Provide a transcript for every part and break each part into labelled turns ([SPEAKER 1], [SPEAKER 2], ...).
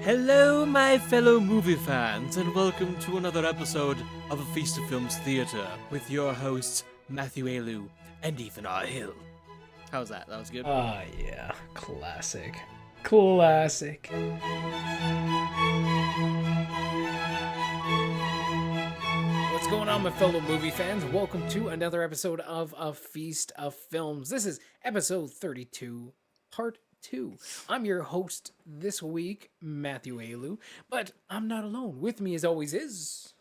[SPEAKER 1] Hello, my fellow movie fans, and welcome to another episode of A Feast of Films Theatre with your hosts, Matthew Ayalew and Ethan Hill. How's that? That was good?
[SPEAKER 2] Yeah. Classic. Classic. What's going on, my fellow movie fans? Welcome to another episode of A Feast of Films. This is episode 32, part 2. I'm your host this week, Matthew Ayalew, but I'm not alone. With me, as always, is...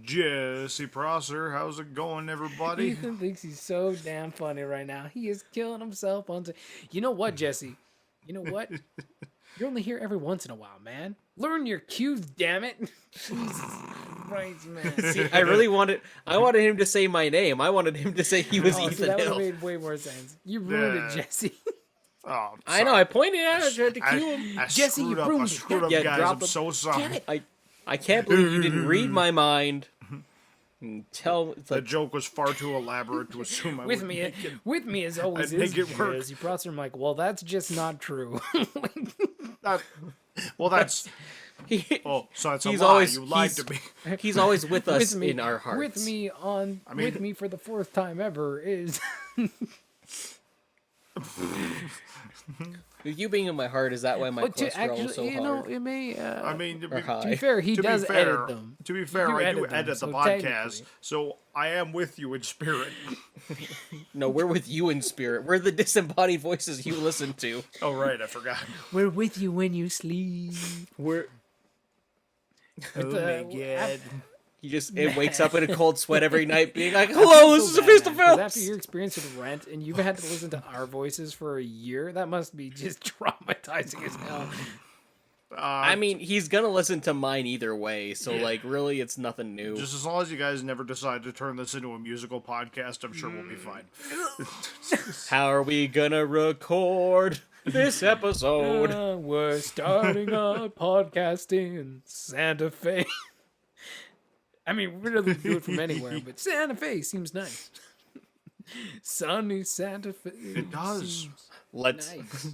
[SPEAKER 3] Jesse Prosser. How's it going, everybody?
[SPEAKER 2] Ethan thinks he's so damn funny right now. He is killing himself on... You know what, Jesse? You know what? You're only here every once in a while, man. Learn your cues, damn it. Jesus Christ, man.
[SPEAKER 1] See, I wanted him to say my name. I wanted him to say he was Ethan
[SPEAKER 2] that would
[SPEAKER 1] Hill.
[SPEAKER 2] have made way more sense. You ruined it, Jesse.
[SPEAKER 3] Oh,
[SPEAKER 1] I know, I pointed at it, I tried to cue him.
[SPEAKER 2] Jesse, you ruined
[SPEAKER 3] I
[SPEAKER 2] it.
[SPEAKER 3] screwed up,
[SPEAKER 1] Yeah,
[SPEAKER 3] guys.
[SPEAKER 1] drop
[SPEAKER 3] I'm
[SPEAKER 1] him.
[SPEAKER 3] so sorry.
[SPEAKER 1] I can't believe you didn't read my mind. Tell it's
[SPEAKER 3] The
[SPEAKER 1] like,
[SPEAKER 3] joke was far too elaborate to assume I
[SPEAKER 2] With
[SPEAKER 3] would
[SPEAKER 2] me,
[SPEAKER 3] make it.
[SPEAKER 2] with me as always
[SPEAKER 3] I'd
[SPEAKER 2] is
[SPEAKER 3] make it work.
[SPEAKER 2] Jesse Prosser. I'm like, well, that's just not true.
[SPEAKER 3] Well, that's...
[SPEAKER 1] he,
[SPEAKER 3] Oh, so it's a
[SPEAKER 1] He's
[SPEAKER 3] lie.
[SPEAKER 1] always-
[SPEAKER 3] You lied
[SPEAKER 1] he's-
[SPEAKER 3] to me.
[SPEAKER 1] he's always with us
[SPEAKER 2] with me,
[SPEAKER 1] in our hearts.
[SPEAKER 2] With me on, with me for the fourth time ever is.
[SPEAKER 1] With you being in my heart, is that why my
[SPEAKER 2] But
[SPEAKER 1] cholesterol
[SPEAKER 2] actually,
[SPEAKER 1] is so
[SPEAKER 2] you
[SPEAKER 1] hard?
[SPEAKER 2] know, it may.
[SPEAKER 3] I mean,
[SPEAKER 1] Or high.
[SPEAKER 2] to be fair, he
[SPEAKER 3] to be
[SPEAKER 2] does
[SPEAKER 3] fair-
[SPEAKER 2] edit them.
[SPEAKER 3] To be fair,
[SPEAKER 2] You
[SPEAKER 3] I do
[SPEAKER 2] edit them,
[SPEAKER 3] edit the
[SPEAKER 2] so
[SPEAKER 3] podcast,
[SPEAKER 2] technically.
[SPEAKER 3] so I am with you in spirit.
[SPEAKER 1] No, we're with you in spirit. We're the disembodied voices you listen to.
[SPEAKER 3] Oh, right, I forgot.
[SPEAKER 2] We're with you when you sleep.
[SPEAKER 1] We're
[SPEAKER 3] Oh, my God.
[SPEAKER 1] it wakes up in a cold sweat every night, being like, "Hello, this is a feast of films."
[SPEAKER 2] After your experience with Rent, and you've had to listen to our voices for a year, that must be just traumatizing as hell.
[SPEAKER 1] I mean, he's gonna listen to mine either way, so like, really, it's nothing new.
[SPEAKER 3] Just as long as you guys never decide to turn this into a musical podcast, I'm sure we'll be fine.
[SPEAKER 1] How are we gonna record this episode?
[SPEAKER 2] We're starting our podcast in Santa Fe. I mean, we really do it from anywhere, but Santa Fe seems nice. Sunny Santa Fe.
[SPEAKER 3] It does.
[SPEAKER 2] seems
[SPEAKER 1] Let's
[SPEAKER 2] nice.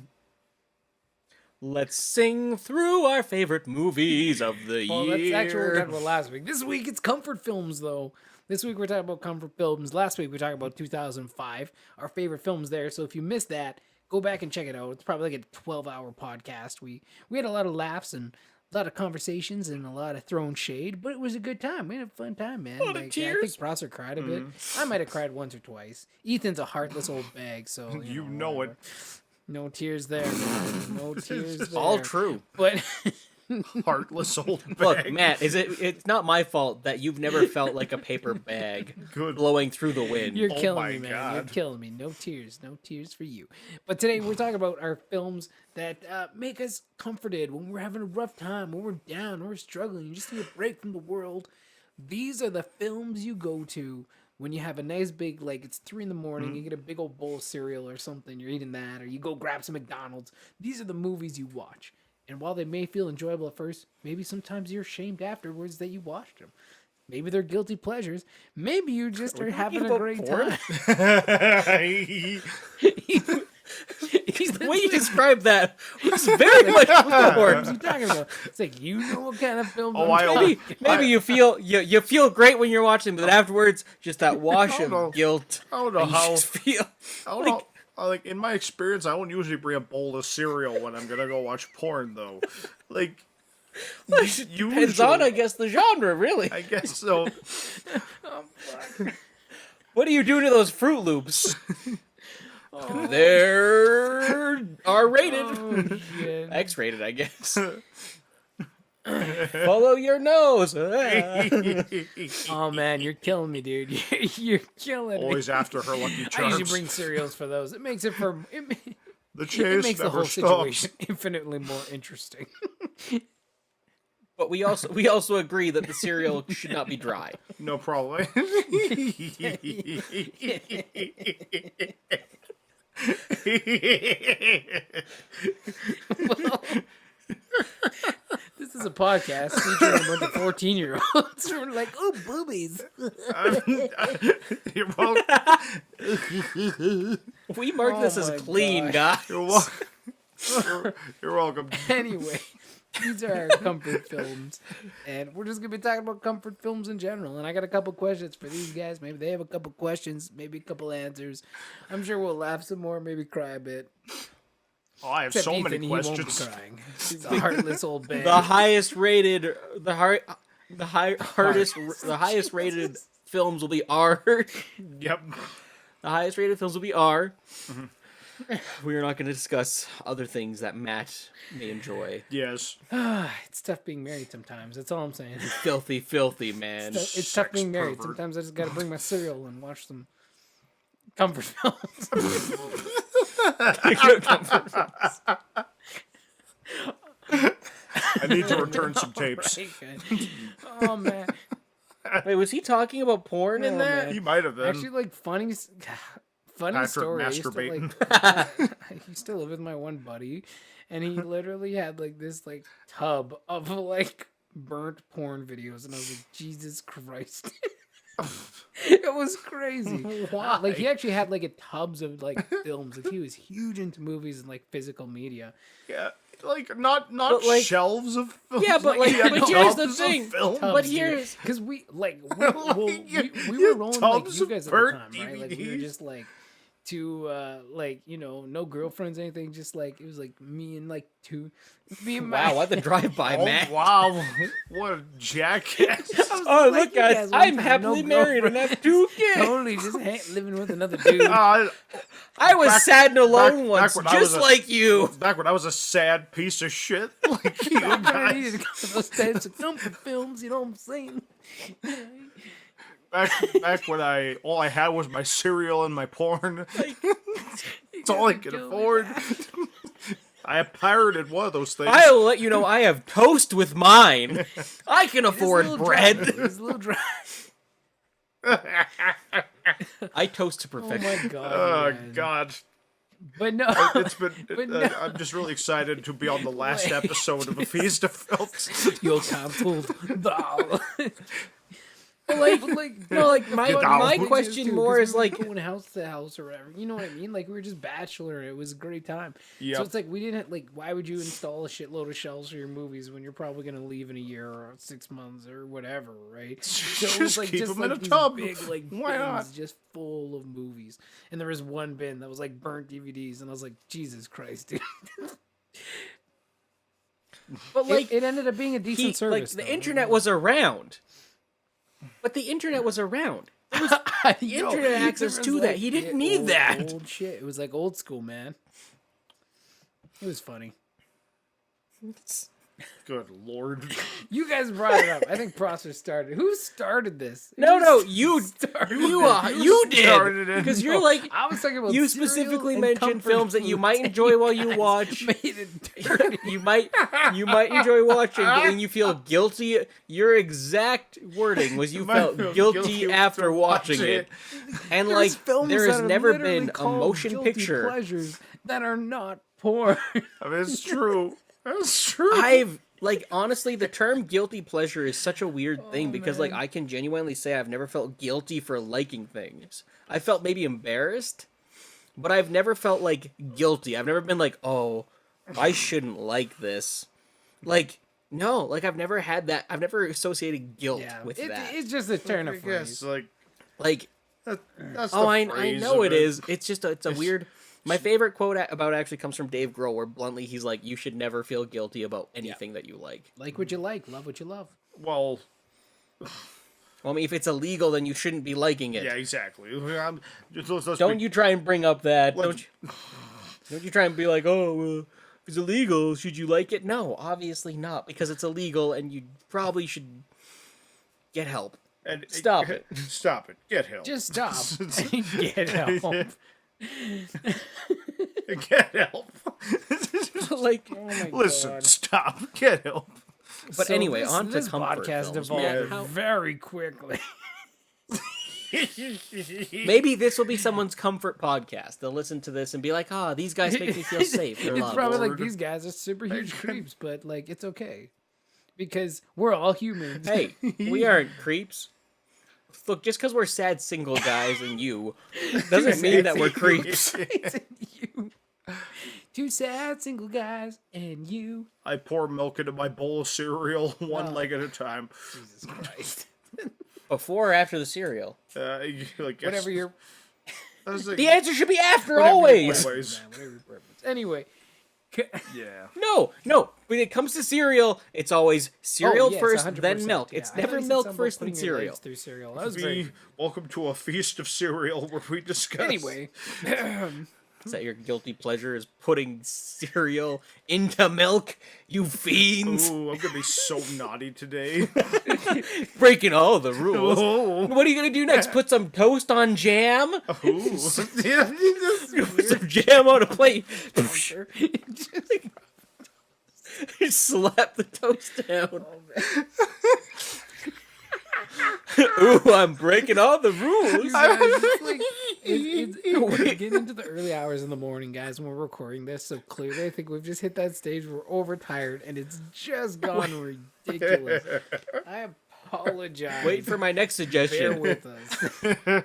[SPEAKER 1] let's sing through our favorite movies of the
[SPEAKER 2] Well,
[SPEAKER 1] year.
[SPEAKER 2] that's actually what we talked about last week. This week it's comfort films, though. This week we're talking about comfort films. Last week we talked about 2005, our favorite films there. So if you missed that, go back and check it out. It's probably like a 12-hour podcast. We had a lot of laughs and a lot of conversations and a lot of throwing shade, but it was a good time. We had a fun time, man.
[SPEAKER 1] A lot of
[SPEAKER 2] I
[SPEAKER 1] tears.
[SPEAKER 2] think Prosser cried a bit. I might have cried once or twice. Ethan's a heartless old bag, so
[SPEAKER 3] You know
[SPEAKER 2] whatever.
[SPEAKER 3] it.
[SPEAKER 2] No tears there, man. No tears there.
[SPEAKER 1] All true.
[SPEAKER 2] But
[SPEAKER 3] Heartless old bag.
[SPEAKER 1] Look, Matt, it's not my fault that you've never felt like a paper bag
[SPEAKER 3] Good.
[SPEAKER 1] blowing through the wind.
[SPEAKER 2] you're
[SPEAKER 3] Oh
[SPEAKER 2] killing
[SPEAKER 3] my
[SPEAKER 2] me, man. You're
[SPEAKER 3] God.
[SPEAKER 2] killing me. No tears for you. But today we're talking about our films that make us comforted when we're having a rough time, when we're down, when we're struggling. You just need a break from the world. These are the films you go to when you have a nice big, like it's 3 a.m, you get a big old bowl of cereal or something, you're eating that, or you go grab some McDonald's. These are the movies you watch. And while they may feel enjoyable at first, maybe sometimes you're ashamed afterwards that you watched them. Maybe they're guilty pleasures. Maybe you just are having a
[SPEAKER 1] about
[SPEAKER 2] great
[SPEAKER 1] porn?
[SPEAKER 2] time.
[SPEAKER 1] The way you described that was very much
[SPEAKER 2] What
[SPEAKER 1] porn.
[SPEAKER 2] are you talking about? It's like, you know what kind of film
[SPEAKER 3] Oh,
[SPEAKER 2] I'm
[SPEAKER 3] I-
[SPEAKER 2] talking
[SPEAKER 1] Maybe you feel great when you're watching, but afterwards, just that wash
[SPEAKER 3] don't know.
[SPEAKER 1] of guilt.
[SPEAKER 3] I don't know
[SPEAKER 1] and you
[SPEAKER 3] how.
[SPEAKER 1] just feel
[SPEAKER 3] I don't know. Like, in my experience, I don't usually bring a bowl of cereal when I'm gonna go watch porn, though. Like,
[SPEAKER 1] depends on, I guess, the genre. Really,
[SPEAKER 3] I guess so.
[SPEAKER 1] what do you do to those Fruit Loops? They're R-rated,
[SPEAKER 2] Oh, shit.
[SPEAKER 1] X-rated, I guess. Follow your nose.
[SPEAKER 2] Oh, man, you're killing me, dude. You're killing me.
[SPEAKER 3] Always after her Lucky
[SPEAKER 2] I
[SPEAKER 3] Charms.
[SPEAKER 2] usually bring cereals for those. It makes it for...
[SPEAKER 3] The
[SPEAKER 2] It
[SPEAKER 3] chase
[SPEAKER 2] makes the
[SPEAKER 3] never
[SPEAKER 2] whole
[SPEAKER 3] stops.
[SPEAKER 2] situation infinitely more interesting.
[SPEAKER 1] But we also agree that the cereal should not be dry.
[SPEAKER 3] No problem.
[SPEAKER 2] This is a podcast featuring a bunch of 14-year-olds. We're like, oh, boobies.
[SPEAKER 3] You're welcome.
[SPEAKER 1] We mark this as
[SPEAKER 2] my
[SPEAKER 1] clean,
[SPEAKER 2] God.
[SPEAKER 1] guys.
[SPEAKER 3] You're welcome. You're welcome.
[SPEAKER 2] Anyway, These are our comfort films. And we're just going to be talking about comfort films in general. And I got a couple questions for these guys. Maybe they have a couple questions, maybe a couple answers. I'm sure we'll laugh some more, maybe cry a bit.
[SPEAKER 3] Oh, I have
[SPEAKER 2] Except
[SPEAKER 3] so
[SPEAKER 2] Ethan,
[SPEAKER 3] many
[SPEAKER 2] he won't be
[SPEAKER 3] questions.
[SPEAKER 2] crying. He's a heartless old man.
[SPEAKER 1] The highest rated films will be R.
[SPEAKER 3] Yep.
[SPEAKER 1] The highest rated films will be R. We are not going to discuss other things that Matt may enjoy.
[SPEAKER 3] Yes.
[SPEAKER 2] It's tough being married sometimes. That's all I'm saying.
[SPEAKER 1] Filthy, filthy, man.
[SPEAKER 2] It's tough being married.
[SPEAKER 3] pervert.
[SPEAKER 2] Sometimes I just got to bring my cereal and watch some comfort films.
[SPEAKER 3] I need to return some tapes.
[SPEAKER 2] Right, good. Oh man.
[SPEAKER 1] Wait, was he talking about porn in
[SPEAKER 2] Oh,
[SPEAKER 1] that?
[SPEAKER 2] man.
[SPEAKER 3] He might have been.
[SPEAKER 2] Actually, like funny
[SPEAKER 3] Patrick
[SPEAKER 2] story. I used to,
[SPEAKER 3] masturbating.
[SPEAKER 2] I used to live with my one buddy, and he literally had like this like tub of like burnt porn videos, and I was like, Jesus Christ. It was crazy.
[SPEAKER 3] Why?
[SPEAKER 2] Like he actually had like a tubs of like films. Like he was huge into movies and like physical media.
[SPEAKER 3] Yeah, like not
[SPEAKER 1] But, like-
[SPEAKER 3] shelves of films.
[SPEAKER 1] Yeah, but, like,
[SPEAKER 3] he had
[SPEAKER 1] but here's the
[SPEAKER 3] tubs of
[SPEAKER 1] thing.
[SPEAKER 3] film.
[SPEAKER 1] But here's
[SPEAKER 2] because we like we
[SPEAKER 3] You
[SPEAKER 2] were rolling like
[SPEAKER 3] tubs
[SPEAKER 2] you
[SPEAKER 3] of
[SPEAKER 2] guys at the
[SPEAKER 3] burnt
[SPEAKER 2] time, right? Like we were
[SPEAKER 3] DVDs.
[SPEAKER 2] just like two like no girlfriends or anything, just like it was like me and my
[SPEAKER 1] wow, what the drive-by,
[SPEAKER 3] Oh
[SPEAKER 1] Matt.
[SPEAKER 3] wow, what a jackass!
[SPEAKER 1] Oh,
[SPEAKER 2] like
[SPEAKER 1] look,
[SPEAKER 2] you
[SPEAKER 1] guys,
[SPEAKER 2] guys one
[SPEAKER 1] I'm
[SPEAKER 2] time,
[SPEAKER 1] happily
[SPEAKER 2] no
[SPEAKER 1] married and have 2 kids.
[SPEAKER 2] totally just living with another dude.
[SPEAKER 3] Uh,
[SPEAKER 1] I was sad and alone
[SPEAKER 3] back
[SPEAKER 1] once,
[SPEAKER 3] when I was
[SPEAKER 1] just
[SPEAKER 3] a-
[SPEAKER 1] like you.
[SPEAKER 3] back when I was a sad piece of shit, like you
[SPEAKER 2] I needed to
[SPEAKER 3] guys.
[SPEAKER 2] go to those types of comfort films, you know what I'm saying?
[SPEAKER 3] Back when all I had was my cereal and my porn. That's all I could
[SPEAKER 2] Go with
[SPEAKER 3] afford. I pirated one of those things.
[SPEAKER 1] I'll let you know I have toast with mine. I can afford bread.
[SPEAKER 2] It was a little dry.
[SPEAKER 1] I toast to
[SPEAKER 2] Oh
[SPEAKER 1] perfection.
[SPEAKER 2] my god.
[SPEAKER 3] Oh
[SPEAKER 2] man.
[SPEAKER 3] God.
[SPEAKER 2] But no.
[SPEAKER 3] It's been.
[SPEAKER 2] But no.
[SPEAKER 3] I'm just really excited to be on the last episode of A Feast of Films.
[SPEAKER 2] You're canceled.
[SPEAKER 1] But like my
[SPEAKER 3] Get down.
[SPEAKER 1] my
[SPEAKER 3] We
[SPEAKER 1] question more is like,
[SPEAKER 2] going house to house or whatever. You know what I mean? Like we were just bachelor. It was a great time.
[SPEAKER 3] Yep.
[SPEAKER 2] So it's like we didn't like. Why would you install a shitload of shelves for your movies when you're probably gonna leave in a year or 6 months or whatever, right? So it was
[SPEAKER 3] Just
[SPEAKER 2] like
[SPEAKER 3] keep
[SPEAKER 2] just
[SPEAKER 3] them in
[SPEAKER 2] like
[SPEAKER 3] a
[SPEAKER 2] these
[SPEAKER 3] tub.
[SPEAKER 2] big like
[SPEAKER 3] Why
[SPEAKER 2] bins
[SPEAKER 3] not?
[SPEAKER 2] just full of movies. And there was one bin that was like burnt DVDs, and I was like, Jesus Christ, dude.
[SPEAKER 1] but like
[SPEAKER 2] it ended up being a decent service.
[SPEAKER 1] the
[SPEAKER 2] though.
[SPEAKER 1] internet was around. But the internet was around. There was the internet access to that. He didn't need that.
[SPEAKER 2] Old shit. It was like old school, man. It was funny.
[SPEAKER 3] Good Lord.
[SPEAKER 2] You guys brought it up. I think Prosser started. Who started this?
[SPEAKER 1] No, you
[SPEAKER 2] started
[SPEAKER 1] you
[SPEAKER 3] started
[SPEAKER 1] did
[SPEAKER 3] it.
[SPEAKER 1] because you're like
[SPEAKER 2] I was talking about
[SPEAKER 1] you
[SPEAKER 2] cereal
[SPEAKER 1] specifically
[SPEAKER 2] and
[SPEAKER 1] mentioned
[SPEAKER 2] comfort
[SPEAKER 1] films that you
[SPEAKER 2] food.
[SPEAKER 1] might enjoy while you
[SPEAKER 2] guys
[SPEAKER 1] watch.
[SPEAKER 2] Made it dirty.
[SPEAKER 1] You might enjoy watching, but then you feel guilty. Your exact wording was you
[SPEAKER 3] might
[SPEAKER 1] felt
[SPEAKER 3] feel
[SPEAKER 1] guilty
[SPEAKER 3] guilty
[SPEAKER 1] after
[SPEAKER 3] after
[SPEAKER 1] watching
[SPEAKER 3] watching
[SPEAKER 1] it. And
[SPEAKER 2] There's
[SPEAKER 1] like
[SPEAKER 2] films
[SPEAKER 1] there has
[SPEAKER 2] that are
[SPEAKER 1] never
[SPEAKER 2] literally
[SPEAKER 1] been a
[SPEAKER 2] called
[SPEAKER 1] motion
[SPEAKER 2] guilty
[SPEAKER 1] picture.
[SPEAKER 2] pleasures that are not porn.
[SPEAKER 3] I mean, it's true. It's true.
[SPEAKER 1] I've like honestly the term guilty pleasure is such a weird thing because like
[SPEAKER 2] man.
[SPEAKER 1] I can genuinely say I've never felt guilty for liking things. I felt maybe embarrassed, but I've never felt like guilty. I've never been like, "Oh, I shouldn't like this." Like no, like I've never had that. I've never associated guilt with that.
[SPEAKER 2] It's just a turn of
[SPEAKER 3] I guess,
[SPEAKER 2] phrase.
[SPEAKER 3] like,
[SPEAKER 1] Like
[SPEAKER 3] that's
[SPEAKER 1] oh,
[SPEAKER 3] the
[SPEAKER 1] I
[SPEAKER 3] phrase
[SPEAKER 1] know
[SPEAKER 3] of
[SPEAKER 1] it is. It's just it's a weird. My favorite quote about it actually comes from Dave Grohl, where bluntly he's like, "You should never feel guilty about anything that you like."
[SPEAKER 2] Like what you like, love what you love.
[SPEAKER 3] Well,
[SPEAKER 1] Well, I mean, if it's illegal, then you shouldn't be liking it.
[SPEAKER 3] yeah, exactly.
[SPEAKER 1] Don't you try and bring up that.
[SPEAKER 3] Like-
[SPEAKER 1] Don't you try and be like, oh, if it's illegal, should you like it? No, obviously not, because it's illegal and you probably should get help. Stop it.
[SPEAKER 3] Stop it. Get help.
[SPEAKER 2] Just stop and get help.
[SPEAKER 3] Get help.
[SPEAKER 1] Like,
[SPEAKER 2] Oh my
[SPEAKER 3] Listen,
[SPEAKER 2] God.
[SPEAKER 3] stop. Get help.
[SPEAKER 1] but anyway, on to
[SPEAKER 2] this
[SPEAKER 1] comfort
[SPEAKER 2] podcast
[SPEAKER 1] films.
[SPEAKER 2] evolved
[SPEAKER 1] Man, how-
[SPEAKER 2] very quickly.
[SPEAKER 1] maybe this will be someone's comfort podcast. They'll listen to this and be like, these guys make me feel safe. They're
[SPEAKER 2] It's
[SPEAKER 1] loved.
[SPEAKER 2] probably like
[SPEAKER 3] Lord.
[SPEAKER 2] these guys are super huge creeps, but like it's okay because we're all humans.
[SPEAKER 1] Hey, we aren't creeps. Look, just because we're sad single guys and you doesn't mean that we're creeps.
[SPEAKER 2] It's you. Two sad single guys and you.
[SPEAKER 3] I pour milk into my bowl of cereal one
[SPEAKER 2] Oh.
[SPEAKER 3] leg at a time.
[SPEAKER 2] Jesus Christ.
[SPEAKER 1] Before or after the cereal?
[SPEAKER 3] Like,
[SPEAKER 2] Whatever your
[SPEAKER 1] The answer should be after,
[SPEAKER 2] whatever your
[SPEAKER 1] always.
[SPEAKER 2] preference, man, whatever your preference. Anyway.
[SPEAKER 3] Yeah.
[SPEAKER 1] No. When it comes to cereal, it's always cereal
[SPEAKER 2] yes,
[SPEAKER 1] first,
[SPEAKER 2] 100%,
[SPEAKER 1] then milk.
[SPEAKER 2] yeah.
[SPEAKER 1] It's
[SPEAKER 2] I thought
[SPEAKER 1] never
[SPEAKER 2] you said
[SPEAKER 1] milk
[SPEAKER 2] something about
[SPEAKER 1] first, then
[SPEAKER 2] putting your
[SPEAKER 1] cereal.
[SPEAKER 2] legs through cereal. That was very.
[SPEAKER 3] Welcome to a feast of cereal where we discuss.
[SPEAKER 2] Anyway,
[SPEAKER 1] Is that your guilty pleasure? Is putting cereal into milk? You fiends!
[SPEAKER 3] Ooh, I'm gonna be so naughty today.
[SPEAKER 1] Breaking all the rules.
[SPEAKER 3] Oh.
[SPEAKER 1] What are you gonna do next? Put some toast on jam?
[SPEAKER 3] Ooh.
[SPEAKER 1] Put some jam on a plate.
[SPEAKER 2] sure.
[SPEAKER 1] Slap the toast down. Ooh, I'm breaking all the rules.
[SPEAKER 2] We're getting into the early hours in the morning, guys, when we're recording this. So clearly, I think we've just hit that stage where we're overtired, and it's just gone ridiculous. I apologize.
[SPEAKER 1] Wait for my next
[SPEAKER 2] Bear
[SPEAKER 1] suggestion.
[SPEAKER 2] with us.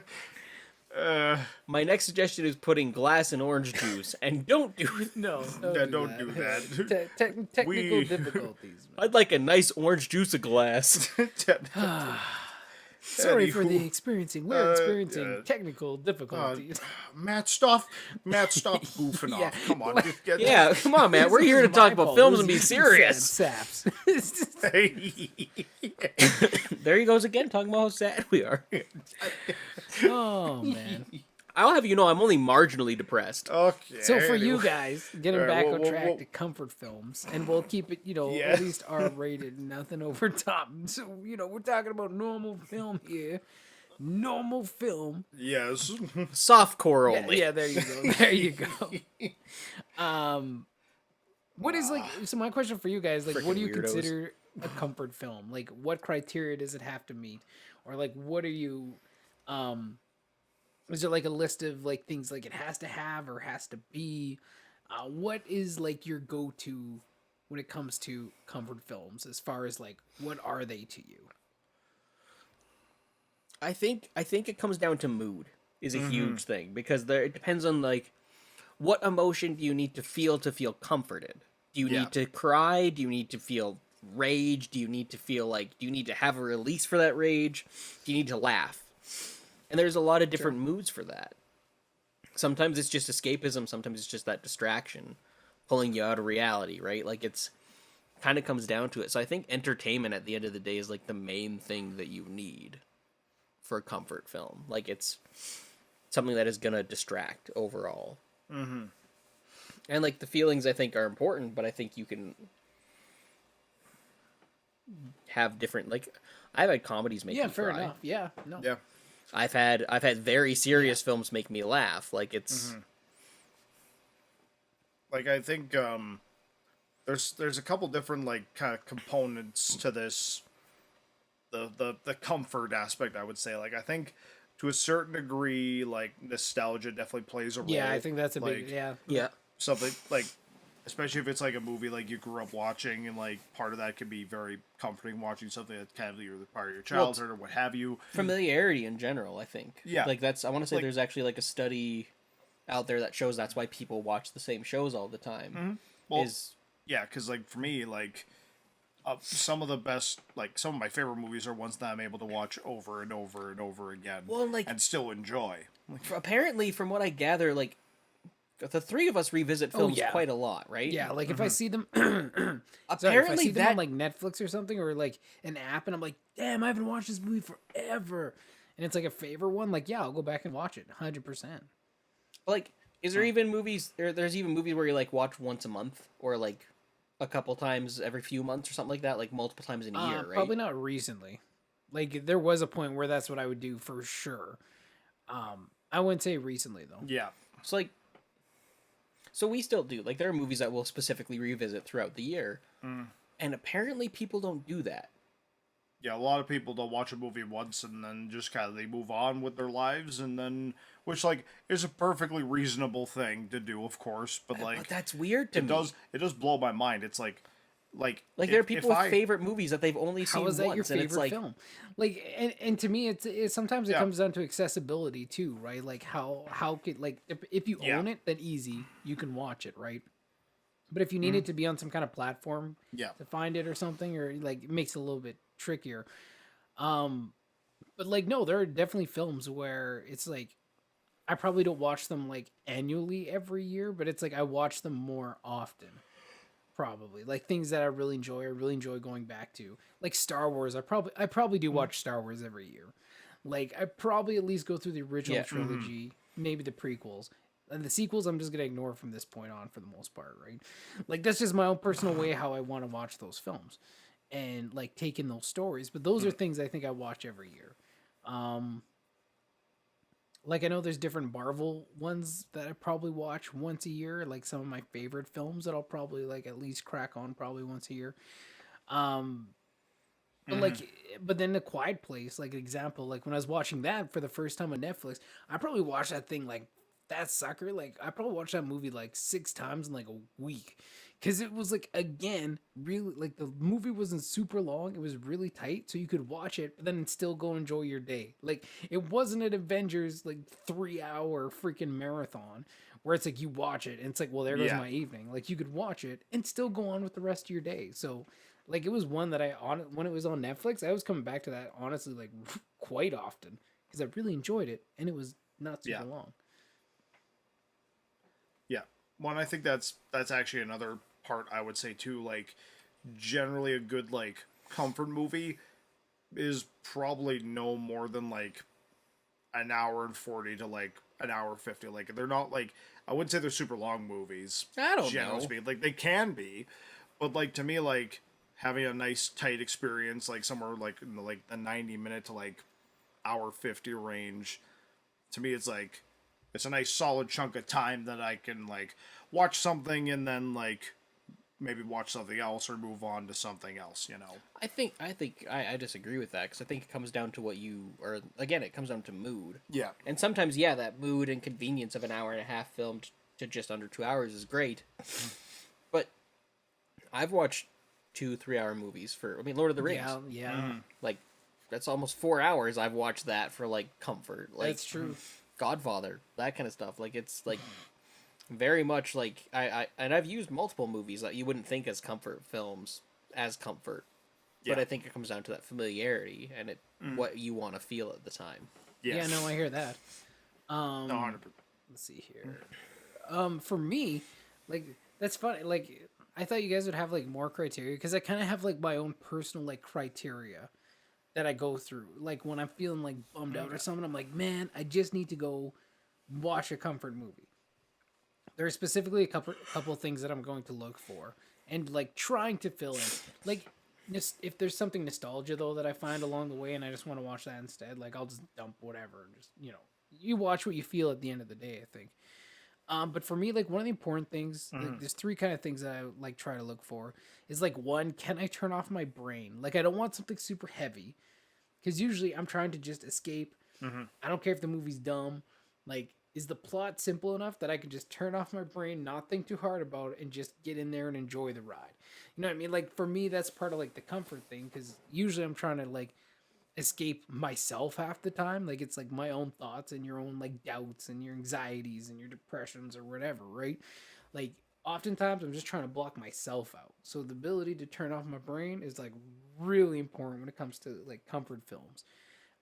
[SPEAKER 1] My next suggestion is putting glass in orange juice, and don't do it.
[SPEAKER 2] No,
[SPEAKER 3] Don't do that.
[SPEAKER 2] Technical
[SPEAKER 3] We-
[SPEAKER 2] difficulties.
[SPEAKER 1] I'd like a nice orange juice of glass.
[SPEAKER 2] Sorry for the
[SPEAKER 3] Anywho,
[SPEAKER 2] experiencing. We're experiencing
[SPEAKER 3] yeah.
[SPEAKER 2] technical difficulties.
[SPEAKER 3] Matt, stop goofing
[SPEAKER 2] Yeah.
[SPEAKER 3] off. Come on, just get
[SPEAKER 1] Yeah, come on, man. We're here to
[SPEAKER 2] This is
[SPEAKER 1] talk
[SPEAKER 2] my
[SPEAKER 1] about
[SPEAKER 2] fault.
[SPEAKER 1] films
[SPEAKER 2] This
[SPEAKER 1] and be
[SPEAKER 2] is
[SPEAKER 1] serious.
[SPEAKER 2] Saps.
[SPEAKER 1] There he goes again, talking about how sad we are.
[SPEAKER 2] Oh man.
[SPEAKER 1] I'll have you know I'm only marginally depressed.
[SPEAKER 3] Okay.
[SPEAKER 2] So for you
[SPEAKER 3] anyway.
[SPEAKER 2] guys, getting
[SPEAKER 3] Alright,
[SPEAKER 2] back
[SPEAKER 3] well,
[SPEAKER 2] on
[SPEAKER 3] well,
[SPEAKER 2] track
[SPEAKER 3] well-
[SPEAKER 2] to comfort films, and we'll keep it,
[SPEAKER 3] Yeah.
[SPEAKER 2] at least R-rated, nothing over top. So we're talking about normal film here. Normal film.
[SPEAKER 3] Yes.
[SPEAKER 1] Softcore only.
[SPEAKER 2] Yeah, there you go. There you go. What is so my question for you guys, like, what do you
[SPEAKER 1] Freaking weirdos.
[SPEAKER 2] consider a comfort film? Like, what criteria does it have to meet? Or like, what are you, is there like a list of like things like it has to have or has to be? What is like your go-to when it comes to comfort films, as far as like, what are they to you?
[SPEAKER 1] I think it comes down to mood is a huge thing because it depends on like what emotion do you need to feel comforted? Do you
[SPEAKER 3] Yeah.
[SPEAKER 1] need to cry? Do you need to feel rage? Do you need to feel like do you need to have a release for that rage? Do you need to laugh? And there's a lot of different moods for that. Sometimes it's just escapism, sometimes it's just that distraction pulling you out of reality, right? Like it's kind of comes down to it. So I think entertainment at the end of the day is like the main thing that you need for a comfort film. Like it's something that is gonna distract overall. Mm-hmm. And like the feelings I think are important, but I think you can have different like I've had comedies make me
[SPEAKER 2] Fair
[SPEAKER 1] cry.
[SPEAKER 2] enough. Yeah, no.
[SPEAKER 3] Yeah.
[SPEAKER 1] I've had very serious films make me laugh. Like it's
[SPEAKER 3] Like I think there's a couple different like kind of components to this. The comfort aspect, I would say. Like I think to a certain degree, like nostalgia definitely plays a role.
[SPEAKER 2] Yeah, I think that's a big,
[SPEAKER 3] Like,
[SPEAKER 1] yeah.
[SPEAKER 3] something like, especially if it's like a movie like you grew up watching, and like part of that can be very comforting watching something that's kind of your part of your childhood or what have you.
[SPEAKER 1] Familiarity in general, I think.
[SPEAKER 3] Yeah.
[SPEAKER 1] Like that's I want to say
[SPEAKER 3] Like-
[SPEAKER 1] there's actually like a study out there that shows that's why people watch the same shows all the time.
[SPEAKER 3] Well,
[SPEAKER 1] is
[SPEAKER 3] yeah, because like for me, like some of the best, like some of my favorite movies are ones that I'm able to watch over and over and over again,
[SPEAKER 1] Well, like-
[SPEAKER 3] and still enjoy.
[SPEAKER 1] apparently from what I gather, like the three of us revisit films
[SPEAKER 2] yeah.
[SPEAKER 1] quite a lot, right?
[SPEAKER 2] Yeah, like if I see them, sorry, if I
[SPEAKER 1] Apparently
[SPEAKER 2] see them
[SPEAKER 1] that
[SPEAKER 2] on like Netflix or something, or like an app, and I'm like, damn, I haven't watched this movie forever, and it's like a favorite one, like yeah, I'll go back and watch it, 100%.
[SPEAKER 1] like is there even movies there's even movies where you like watch once a month or like a couple times every few months or something like that, like multiple times in a year, right?
[SPEAKER 2] Probably not recently. Like there was a point where that's what I would do for sure. I wouldn't say recently though.
[SPEAKER 3] Yeah,
[SPEAKER 1] It's like so we still do. Like there are movies that we'll specifically revisit throughout the year. And apparently people don't do that.
[SPEAKER 3] yeah. A lot of people don't watch a movie once and then just kind of they move on with their lives, and then which like is a perfectly reasonable thing to do, of course. But like
[SPEAKER 1] But that's weird to
[SPEAKER 3] it
[SPEAKER 1] me.
[SPEAKER 3] does blow my mind. It's like
[SPEAKER 1] Like
[SPEAKER 3] if-
[SPEAKER 1] there are people
[SPEAKER 3] if
[SPEAKER 1] with
[SPEAKER 3] I-
[SPEAKER 1] favorite movies that they've only seen
[SPEAKER 2] How is that
[SPEAKER 1] once,
[SPEAKER 2] your
[SPEAKER 1] and it's
[SPEAKER 2] favorite
[SPEAKER 1] like
[SPEAKER 2] film? Like, and to me, it's sometimes it
[SPEAKER 3] Yeah.
[SPEAKER 2] comes down to accessibility too, right? Like how could like if you
[SPEAKER 3] Yeah.
[SPEAKER 2] own it, then easy you can watch it, right? But if you need it to be on some kind of platform
[SPEAKER 3] Yeah.
[SPEAKER 2] to find it or something, or like it makes it a little bit trickier. Um, but like no, there are definitely films where it's like I probably don't watch them like annually every year, but it's like I watch them more often. Probably like things that I really enjoy. I really enjoy going back to like Star Wars. I probably do watch Star Wars every year. Like I probably at least go through the original
[SPEAKER 1] Yeah.
[SPEAKER 2] trilogy, maybe the prequels. And the sequels I'm just gonna ignore from this point on for the most part, right? Like that's just my own personal way how I want to watch those films and like take in those stories. But those are things I think I watch every year. Um like I know there's different Marvel ones that I probably watch once a year, like some of my favorite films that I'll probably like at least crack on probably once a year. Um but like, but then The Quiet Place, like example, like when I was watching that for the first time on Netflix, I probably watched that thing like that sucker. Like I probably watched that movie like 6 times in like a week, because it was like again really like the movie wasn't super long. It was really tight, so you could watch it, but then still go enjoy your day. Like it wasn't an Avengers like 3 hour freaking marathon where it's like you watch it and it's like well there goes
[SPEAKER 3] Yeah.
[SPEAKER 2] my evening. Like you could watch it and still go on with the rest of your day. So like it was one that I on when it was on Netflix, I was coming back to that honestly like quite often because I really enjoyed it and it was not super
[SPEAKER 3] Yeah.
[SPEAKER 2] long.
[SPEAKER 3] Yeah. Well, and I think that's actually another part I would say too. Like, generally, a good like comfort movie is probably no more than like an hour and 40 to like an hour 50. Like, they're not like I wouldn't say they're super long movies.
[SPEAKER 1] I don't
[SPEAKER 3] Generally
[SPEAKER 1] know.
[SPEAKER 3] speaking, like they can be, but like to me, like having a nice tight experience, like somewhere like in the 90 minute to like hour 50 range, to me it's like it's a nice solid chunk of time that I can like watch something and then like maybe watch something else or move on to something else, you know.
[SPEAKER 1] I disagree with that because I think it comes down to what you or again it comes down to mood.
[SPEAKER 3] Yeah.
[SPEAKER 1] And sometimes yeah, that mood and convenience of an hour and a half filmed to just under 2 hours is great. But I've watched 2 3 hour movies for Lord of the Rings.
[SPEAKER 2] Yeah,
[SPEAKER 1] Like that's almost 4 hours I've watched that for like comfort. Like
[SPEAKER 2] that's true.
[SPEAKER 1] Godfather, that kind of stuff. Like it's like very much like and I've used multiple movies that you wouldn't think as comfort films as comfort. But
[SPEAKER 3] Yeah.
[SPEAKER 1] I think it comes down to that familiarity and what you want to feel at the time.
[SPEAKER 2] Yeah, no, I hear that.
[SPEAKER 3] No, 100%.
[SPEAKER 2] Let's see here. For me, like that's funny. Like I thought you guys would have like more criteria because I kind of have like my own personal like criteria that I go through. Like when I'm feeling like bummed out or something, I'm like, man, I just need to go watch a comfort movie. There are specifically a couple things that I'm going to look for and like trying to fill in. Like if there's something nostalgia though that I find along the way and I just want to watch that instead, like I'll just dump whatever. Just you watch what you feel at the end of the day. I think. But for me, like one of the important things, like, there's three kind of things that I like try to look for is like one, can I turn off my brain? Like I don't want something super heavy, because usually I'm trying to just escape. I don't care if the movie's dumb. Like, is the plot simple enough that I can just turn off my brain, not think too hard about it, and just get in there and enjoy the ride? You know what I mean? Like for me, that's part of like the comfort thing, because usually I'm trying to like escape myself half the time. Like it's like my own thoughts and your own like doubts and your anxieties and your depressions or whatever, right? Like oftentimes I'm just trying to block myself out. So the ability to turn off my brain is like really important when it comes to like comfort films.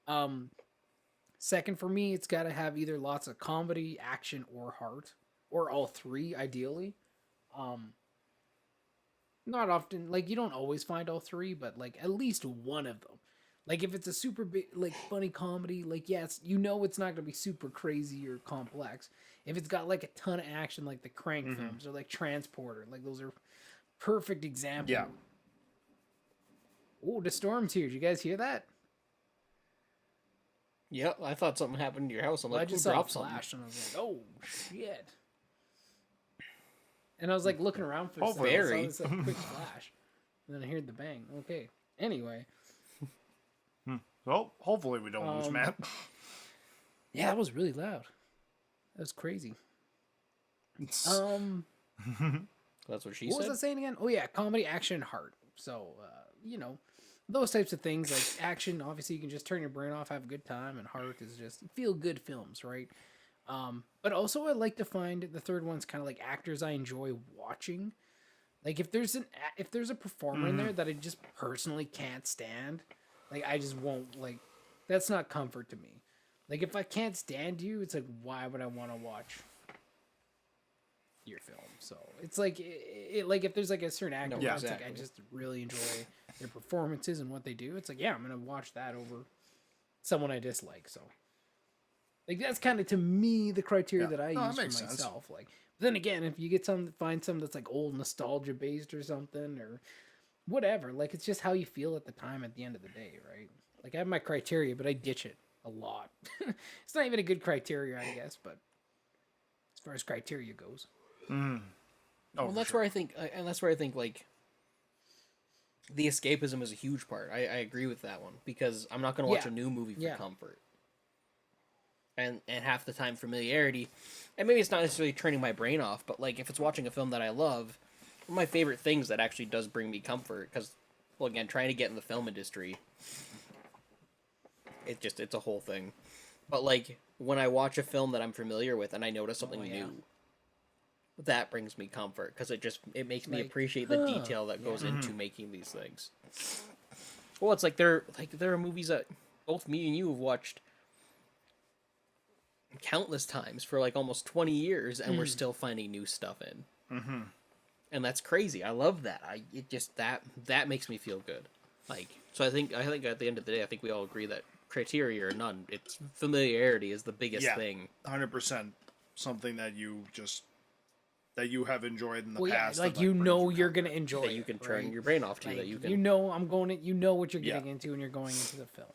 [SPEAKER 2] Um Second for me, it's got to have either lots of comedy, action, or heart, or all three ideally. Um Not often, like you don't always find all three, but like at least one of them. Like if it's a super big, like funny comedy, like yes, it's not gonna be super crazy or complex. If it's got like a ton of action, like the Crank films or like Transporter, like those are perfect examples.
[SPEAKER 3] Yeah.
[SPEAKER 2] Oh, the storm's here. Did you guys hear that?
[SPEAKER 1] Yep, I thought something happened to your house. I'm
[SPEAKER 2] Well, I
[SPEAKER 1] like, who
[SPEAKER 2] just saw a
[SPEAKER 1] dropped something?
[SPEAKER 2] flash and I was like, oh shit. And I was like looking around for a
[SPEAKER 3] Oh,
[SPEAKER 2] second. I
[SPEAKER 1] very.
[SPEAKER 2] saw this like, quick flash. And then I heard the bang. Okay. Anyway.
[SPEAKER 3] Well, hopefully we don't lose Matt.
[SPEAKER 2] Yeah, that was really loud. That was crazy.
[SPEAKER 1] That's what she
[SPEAKER 2] What was
[SPEAKER 1] said.
[SPEAKER 2] I saying again? Oh yeah, comedy, action, heart. So those types of things like action. Obviously, you can just turn your brain off, have a good time, and heart is just feel good films, right? But also, I like to find the third one's kind of like actors I enjoy watching. Like if there's a performer in there that I just personally can't stand, like I just won't like. That's not comfort to me. Like if I can't stand you, it's like why would I want to watch your film? So it's like like if there's like a certain actor,
[SPEAKER 1] No,
[SPEAKER 2] it's like I
[SPEAKER 1] exactly.
[SPEAKER 2] just really enjoy their performances and what they do. It's like yeah, I'm gonna watch that over someone I dislike. So like that's kind of to me the criteria
[SPEAKER 3] Yeah.
[SPEAKER 2] that I
[SPEAKER 3] No, that
[SPEAKER 2] use for
[SPEAKER 3] makes sense.
[SPEAKER 2] myself. Like then again, if you get find some that's like old nostalgia based or something or whatever, like it's just how you feel at the time at the end of the day, right? Like I have my criteria, but I ditch it a lot. It's not even a good criteria, I guess, but as far as criteria goes.
[SPEAKER 3] Oh,
[SPEAKER 1] Well,
[SPEAKER 3] for
[SPEAKER 1] that's
[SPEAKER 3] sure.
[SPEAKER 1] where I think, and that's where I think like the escapism is a huge part. I agree with that one because I'm not going to watch
[SPEAKER 2] Yeah.
[SPEAKER 1] a new movie for
[SPEAKER 2] Yeah.
[SPEAKER 1] comfort. And half the time familiarity, and maybe it's not necessarily turning my brain off, but like if it's watching a film that I love, one of my favorite things that actually does bring me comfort because, well, again, trying to get in the film industry, it's a whole thing. But like when I watch a film that I'm familiar with and I notice something
[SPEAKER 2] yeah.
[SPEAKER 1] new, that brings me comfort because it makes me
[SPEAKER 2] Like,
[SPEAKER 1] appreciate the
[SPEAKER 2] huh,
[SPEAKER 1] detail that goes
[SPEAKER 2] yeah.
[SPEAKER 1] into making these things. Well, it's like there are movies that both me and you have watched countless times for like almost 20 years and we're still finding new stuff in. And that's crazy. I love that. It just that makes me feel good. Like so I think at the end of the day I think we all agree that criteria or none, it's familiarity is the biggest
[SPEAKER 3] Yeah.
[SPEAKER 1] thing.
[SPEAKER 3] 100% something that you have enjoyed in the
[SPEAKER 2] Well, yeah,
[SPEAKER 3] past.
[SPEAKER 2] like
[SPEAKER 3] that,
[SPEAKER 2] you
[SPEAKER 3] brings
[SPEAKER 2] know
[SPEAKER 3] you
[SPEAKER 2] you're
[SPEAKER 3] comfort.
[SPEAKER 2] gonna enjoy
[SPEAKER 1] That you
[SPEAKER 2] it,
[SPEAKER 1] can turn
[SPEAKER 2] right?
[SPEAKER 1] your brain off to,
[SPEAKER 2] Like,
[SPEAKER 1] that you can
[SPEAKER 2] you know I'm going to, you know what you're getting
[SPEAKER 3] Yeah.
[SPEAKER 2] into when you're going into the film.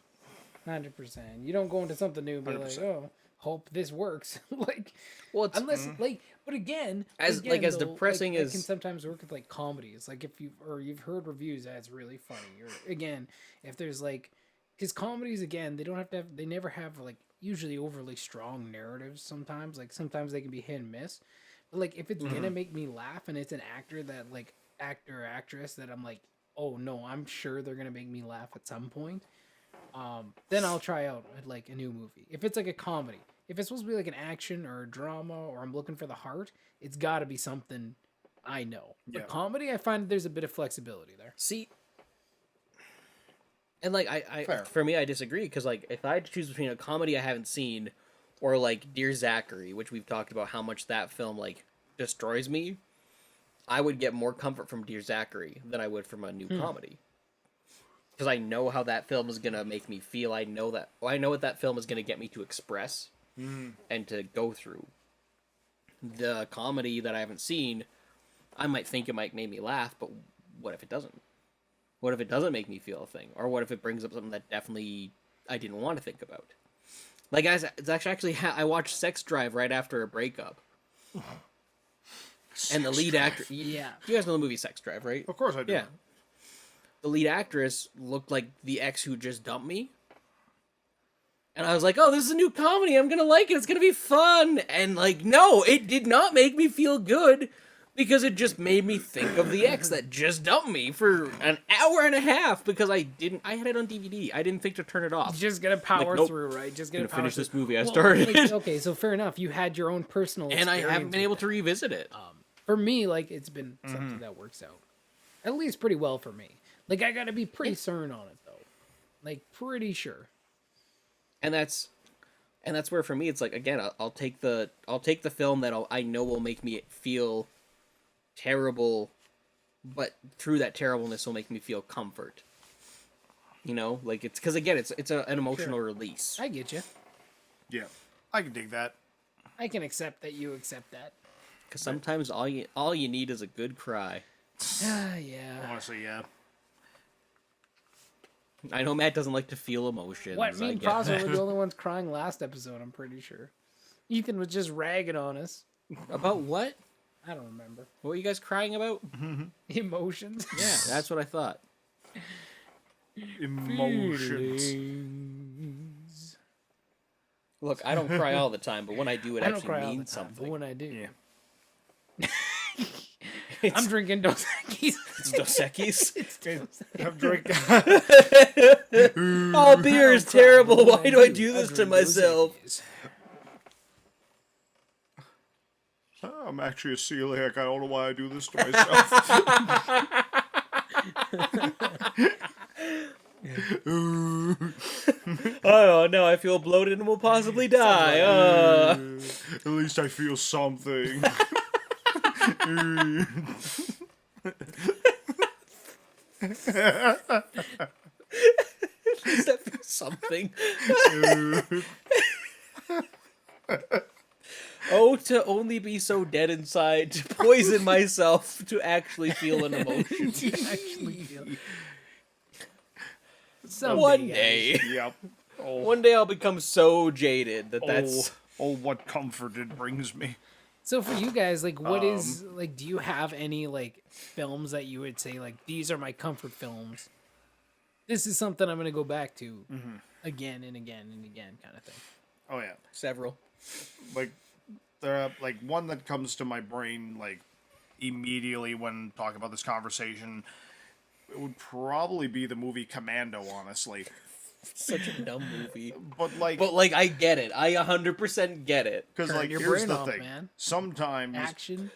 [SPEAKER 2] 100%. You don't go into something new and be like,
[SPEAKER 3] 100%.
[SPEAKER 2] oh, hope this works. Like,
[SPEAKER 1] well it's
[SPEAKER 2] unless like, but again,
[SPEAKER 1] As-
[SPEAKER 2] again,
[SPEAKER 1] like, as
[SPEAKER 2] though,
[SPEAKER 1] depressing
[SPEAKER 2] that can
[SPEAKER 1] as-
[SPEAKER 2] sometimes work with like comedies. Like if you've heard reviews that it's really funny, or again, if there's like, because comedies again they never have like usually overly strong narratives. Sometimes they can be hit and miss. But like if it's gonna make me laugh and it's an actor that like actor or actress that I'm like, oh no, I'm sure they're gonna make me laugh at some point. Then I'll try out like a new movie. If it's like a comedy, if it's supposed to be like an action or a drama, or I'm looking for the heart, it's got to be something I know. But
[SPEAKER 3] Yeah.
[SPEAKER 2] comedy, I find there's a bit of flexibility there.
[SPEAKER 1] see and like I
[SPEAKER 3] Fair.
[SPEAKER 1] for me I disagree because like if I had to choose between a comedy I haven't seen or like Dear Zachary, which we've talked about how much that film like destroys me, I would get more comfort from Dear Zachary than I would from a new comedy. Because I know how that film is gonna make me feel. I know what that film is gonna get me to express and to go through. The comedy that I haven't seen, I might think it might make me laugh, but what if it doesn't? What if it doesn't make me feel a thing? Or what if it brings up something that definitely I didn't want to think about? Like, guys, it's actually I watched Sex Drive right after a breakup. And the lead actor...
[SPEAKER 2] Yeah.
[SPEAKER 1] You guys know the movie Sex Drive, right?
[SPEAKER 3] Of course I do.
[SPEAKER 1] Yeah. The lead actress looked like the ex who just dumped me. And I was like, oh, this is a new comedy. I'm going to like it. It's going to be fun. And, like, no, it did not make me feel good because it just made me think of the ex that just dumped me for an hour and a half because I had it on DVD. I didn't think to turn it off.
[SPEAKER 2] Just gonna power
[SPEAKER 1] nope.
[SPEAKER 2] through, right? Just
[SPEAKER 1] I'm
[SPEAKER 2] gonna
[SPEAKER 1] going to
[SPEAKER 2] power
[SPEAKER 1] finish
[SPEAKER 2] through.
[SPEAKER 1] this movie I
[SPEAKER 2] Well,
[SPEAKER 1] started.
[SPEAKER 2] like, okay, so fair enough. You had your own personal
[SPEAKER 1] And I haven't
[SPEAKER 2] experience
[SPEAKER 1] been
[SPEAKER 2] with
[SPEAKER 1] able
[SPEAKER 2] it.
[SPEAKER 1] to revisit it.
[SPEAKER 2] For me, like it's been something that works out at least pretty well for me. Like I gotta be pretty certain on it though, like pretty sure.
[SPEAKER 1] And that's where for me it's like again I'll take the film that I know will make me feel terrible, but through that terribleness will make me feel comfort. You know, like it's because again it's an emotional release.
[SPEAKER 2] I get you.
[SPEAKER 3] Yeah. I can dig that.
[SPEAKER 2] I can accept that you accept that.
[SPEAKER 1] Because sometimes all you need is a good cry.
[SPEAKER 2] Ah, yeah.
[SPEAKER 3] Honestly, yeah.
[SPEAKER 1] I know Matt doesn't like to feel emotions.
[SPEAKER 2] What? Me
[SPEAKER 1] I
[SPEAKER 2] and
[SPEAKER 1] get
[SPEAKER 2] Fossil
[SPEAKER 1] that.
[SPEAKER 2] were the only ones crying last episode. I'm pretty sure. Ethan was just ragging on us.
[SPEAKER 1] About what?
[SPEAKER 2] I don't remember.
[SPEAKER 1] What were you guys crying about?
[SPEAKER 2] Emotions.
[SPEAKER 1] Yeah, that's what I thought.
[SPEAKER 3] Emotions.
[SPEAKER 2] Feelings.
[SPEAKER 1] Look, I don't cry all the time, but when I do, it
[SPEAKER 2] I don't
[SPEAKER 1] actually
[SPEAKER 2] cry all the
[SPEAKER 1] means
[SPEAKER 2] time, but
[SPEAKER 1] something.
[SPEAKER 2] when I do,
[SPEAKER 3] Yeah.
[SPEAKER 2] I'm drinking Dos Equis.
[SPEAKER 1] It's Dos Equis.
[SPEAKER 3] I'm drinking.
[SPEAKER 1] All beer is terrible. Why do I do this to
[SPEAKER 2] drink Dos
[SPEAKER 1] myself?
[SPEAKER 2] Equis.
[SPEAKER 3] I'm actually a celiac. I don't know why I do this to myself.
[SPEAKER 1] Oh no, I feel bloated and will possibly die.
[SPEAKER 3] At least I feel something.
[SPEAKER 1] That feels something. Oh, to only be so dead inside, to poison myself to actually feel an emotion.
[SPEAKER 2] Actually feel.
[SPEAKER 1] One
[SPEAKER 2] Someday,
[SPEAKER 1] day.
[SPEAKER 3] Yep. Oh,
[SPEAKER 1] One day I'll become so jaded that that's...
[SPEAKER 3] what comfort it brings me.
[SPEAKER 2] So for you guys, like, what is like? Do you have any like films that you would say like these are my comfort films? This is something I'm gonna go back to again and again and again, kind of thing.
[SPEAKER 3] Oh yeah,
[SPEAKER 1] Several.
[SPEAKER 3] like there are, like one that comes to my brain like immediately when talking about this conversation. It would probably be the movie Commando, honestly.
[SPEAKER 1] Such a dumb movie.
[SPEAKER 3] But like,
[SPEAKER 1] I get it. I 100% get it.
[SPEAKER 3] because
[SPEAKER 2] Turn
[SPEAKER 3] like
[SPEAKER 2] your
[SPEAKER 3] here's
[SPEAKER 2] brain
[SPEAKER 3] the
[SPEAKER 2] off,
[SPEAKER 3] thing.
[SPEAKER 2] man.
[SPEAKER 3] Sometimes
[SPEAKER 2] Action.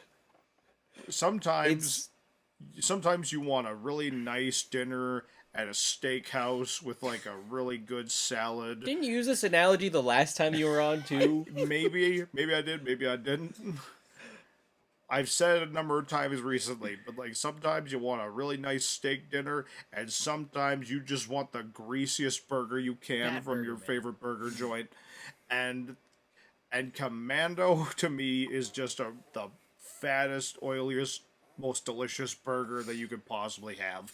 [SPEAKER 3] sometimes you want a really nice dinner at a steakhouse with like a really good salad.
[SPEAKER 1] Didn't you use this analogy the last time you were on too?
[SPEAKER 3] Maybe I did, maybe I didn't. I've said it a number of times recently, but like sometimes you want a really nice steak dinner, and sometimes you just want the greasiest burger you can
[SPEAKER 2] That
[SPEAKER 3] from
[SPEAKER 2] burger,
[SPEAKER 3] your
[SPEAKER 2] man.
[SPEAKER 3] favorite burger joint. And Commando to me is just the fattest, oiliest, most delicious burger that you could possibly have.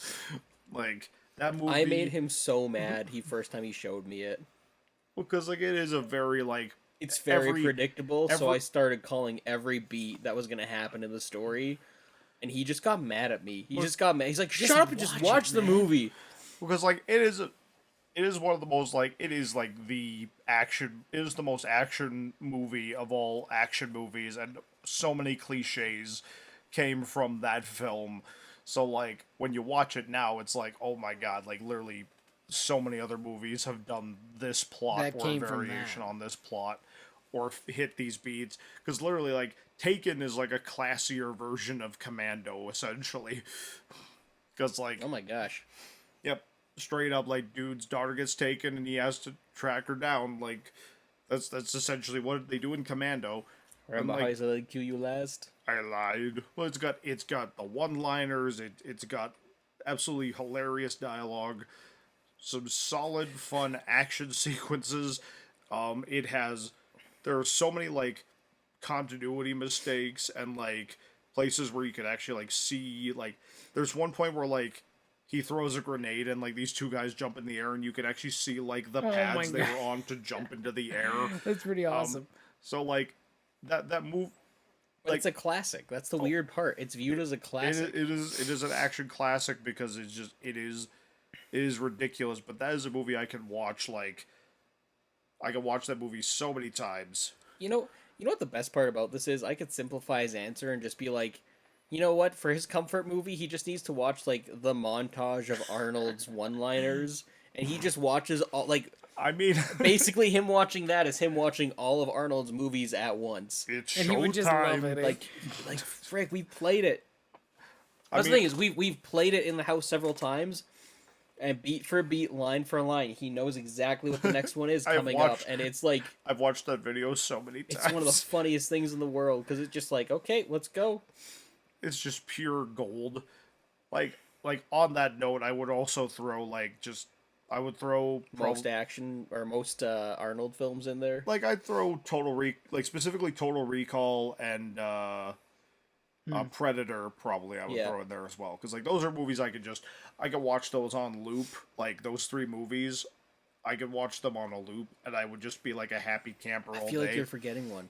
[SPEAKER 3] Like that movie,
[SPEAKER 1] I made him so mad first time he showed me it.
[SPEAKER 3] because like it is a very like
[SPEAKER 1] It's very
[SPEAKER 3] every-
[SPEAKER 1] predictable, so
[SPEAKER 3] every-
[SPEAKER 1] I started calling every beat that was gonna happen in the story, and he just got mad at me. He just got mad. He's like, "Shut up and just watch the movie."
[SPEAKER 3] because like it is one of the most like it is like the action it is the most action movie of all action movies, and so many cliches came from that film. So like when you watch it now, it's like, oh my god, like literally so many other movies have done this plot
[SPEAKER 2] That
[SPEAKER 3] or a
[SPEAKER 2] came from
[SPEAKER 3] variation
[SPEAKER 2] that.
[SPEAKER 3] on this plot or hit these beats, because literally like Taken is like a classier version of Commando essentially, because like
[SPEAKER 1] Oh my gosh.
[SPEAKER 3] yep, straight up like dude's daughter gets taken and he has to track her down. Like that's essentially what they do in Commando.
[SPEAKER 1] Remember
[SPEAKER 3] And,
[SPEAKER 1] how
[SPEAKER 3] like,
[SPEAKER 1] I said I'd kill you last?
[SPEAKER 3] I lied. Well, it's got the one-liners. It's got absolutely hilarious dialogue, some solid fun action sequences. It has there are so many like continuity mistakes and like places where you could actually like see like there's one point where like he throws a grenade and like these two guys jump in the air and you can actually see like the
[SPEAKER 2] my
[SPEAKER 3] pads they
[SPEAKER 2] God.
[SPEAKER 3] were on to jump into the air.
[SPEAKER 2] That's pretty awesome.
[SPEAKER 3] So like that move
[SPEAKER 1] But
[SPEAKER 3] like
[SPEAKER 1] it's a classic. That's the weird part. It's viewed as a classic.
[SPEAKER 3] it is an action classic because it is ridiculous, but that is a movie I can watch like I can watch that movie so many times.
[SPEAKER 1] You know what the best part about this is? I could simplify his answer and just be like, you know what? For his comfort movie, he just needs to watch like the montage of Arnold's one-liners, and he just watches all like
[SPEAKER 3] I mean,
[SPEAKER 1] basically him watching that is him watching all of Arnold's movies at once.
[SPEAKER 3] it's
[SPEAKER 2] And he would just love
[SPEAKER 3] showtime.
[SPEAKER 2] it. eh?
[SPEAKER 1] Like frick, we played it. That's
[SPEAKER 3] mean-
[SPEAKER 1] the thing is we've played it in the house several times, and beat for beat, line for line, he knows exactly what the next one is
[SPEAKER 3] I've
[SPEAKER 1] coming up,
[SPEAKER 3] watched-
[SPEAKER 1] and it's like
[SPEAKER 3] I've watched that video so many times.
[SPEAKER 1] it's one of the funniest things in the world because it's just like, okay, let's go.
[SPEAKER 3] It's just pure gold. Like on that note, I would also throw like just I would throw
[SPEAKER 1] Most action or most Arnold films in there.
[SPEAKER 3] like I'd throw specifically Total Recall and Predator probably I would
[SPEAKER 1] Yeah.
[SPEAKER 3] throw in there as well, because like those are movies I could watch those on loop, like those three movies I could watch them on a loop and I would just be like a happy camper
[SPEAKER 1] I
[SPEAKER 3] all
[SPEAKER 1] feel like
[SPEAKER 3] day.
[SPEAKER 1] you're forgetting one.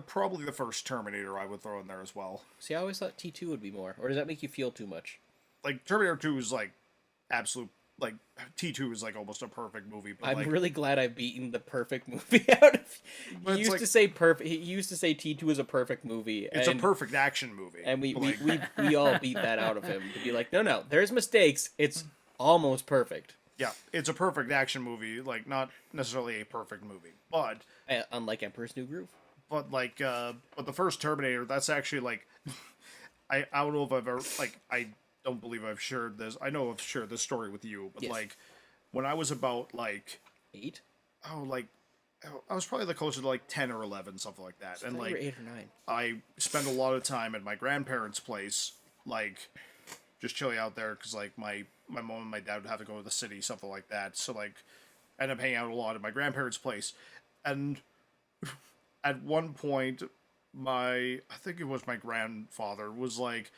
[SPEAKER 3] Probably the first Terminator I would throw in there as well.
[SPEAKER 1] See, I always thought T2 would be more, or does that make you feel too much?
[SPEAKER 3] Like Terminator 2 is like absolute like T2 is like almost a perfect movie, but
[SPEAKER 1] I'm
[SPEAKER 3] like
[SPEAKER 1] really glad I've beaten the perfect movie out of.
[SPEAKER 3] But
[SPEAKER 1] He
[SPEAKER 3] it's
[SPEAKER 1] used
[SPEAKER 3] like-
[SPEAKER 1] to say perfect. He used to say T2 is a perfect movie.
[SPEAKER 3] it's a perfect action movie.
[SPEAKER 1] And we,
[SPEAKER 3] But,
[SPEAKER 1] we,
[SPEAKER 3] like,
[SPEAKER 1] we all beat that out of him to be like, no, there's mistakes. It's almost perfect.
[SPEAKER 3] yeah, it's a perfect action movie, like not necessarily a perfect movie, but
[SPEAKER 1] Unlike Emperor's New Groove.
[SPEAKER 3] but the first Terminator, that's actually like, I don't know if I've ever like I don't believe I've shared this. I know I've shared this story with you, but
[SPEAKER 1] Yes.
[SPEAKER 3] like when I was about like
[SPEAKER 1] 8?
[SPEAKER 3] oh like I was probably like closer to like 10 or 11, something like that, and
[SPEAKER 1] I thought you were
[SPEAKER 3] like
[SPEAKER 1] 8 or 9.
[SPEAKER 3] I spent a lot of time at my grandparents' place, like just chilling out there because like my mom and my dad would have to go to the city, something like that. So like I ended up hanging out a lot at my grandparents' place, and at one point, I think it was my grandfather was like,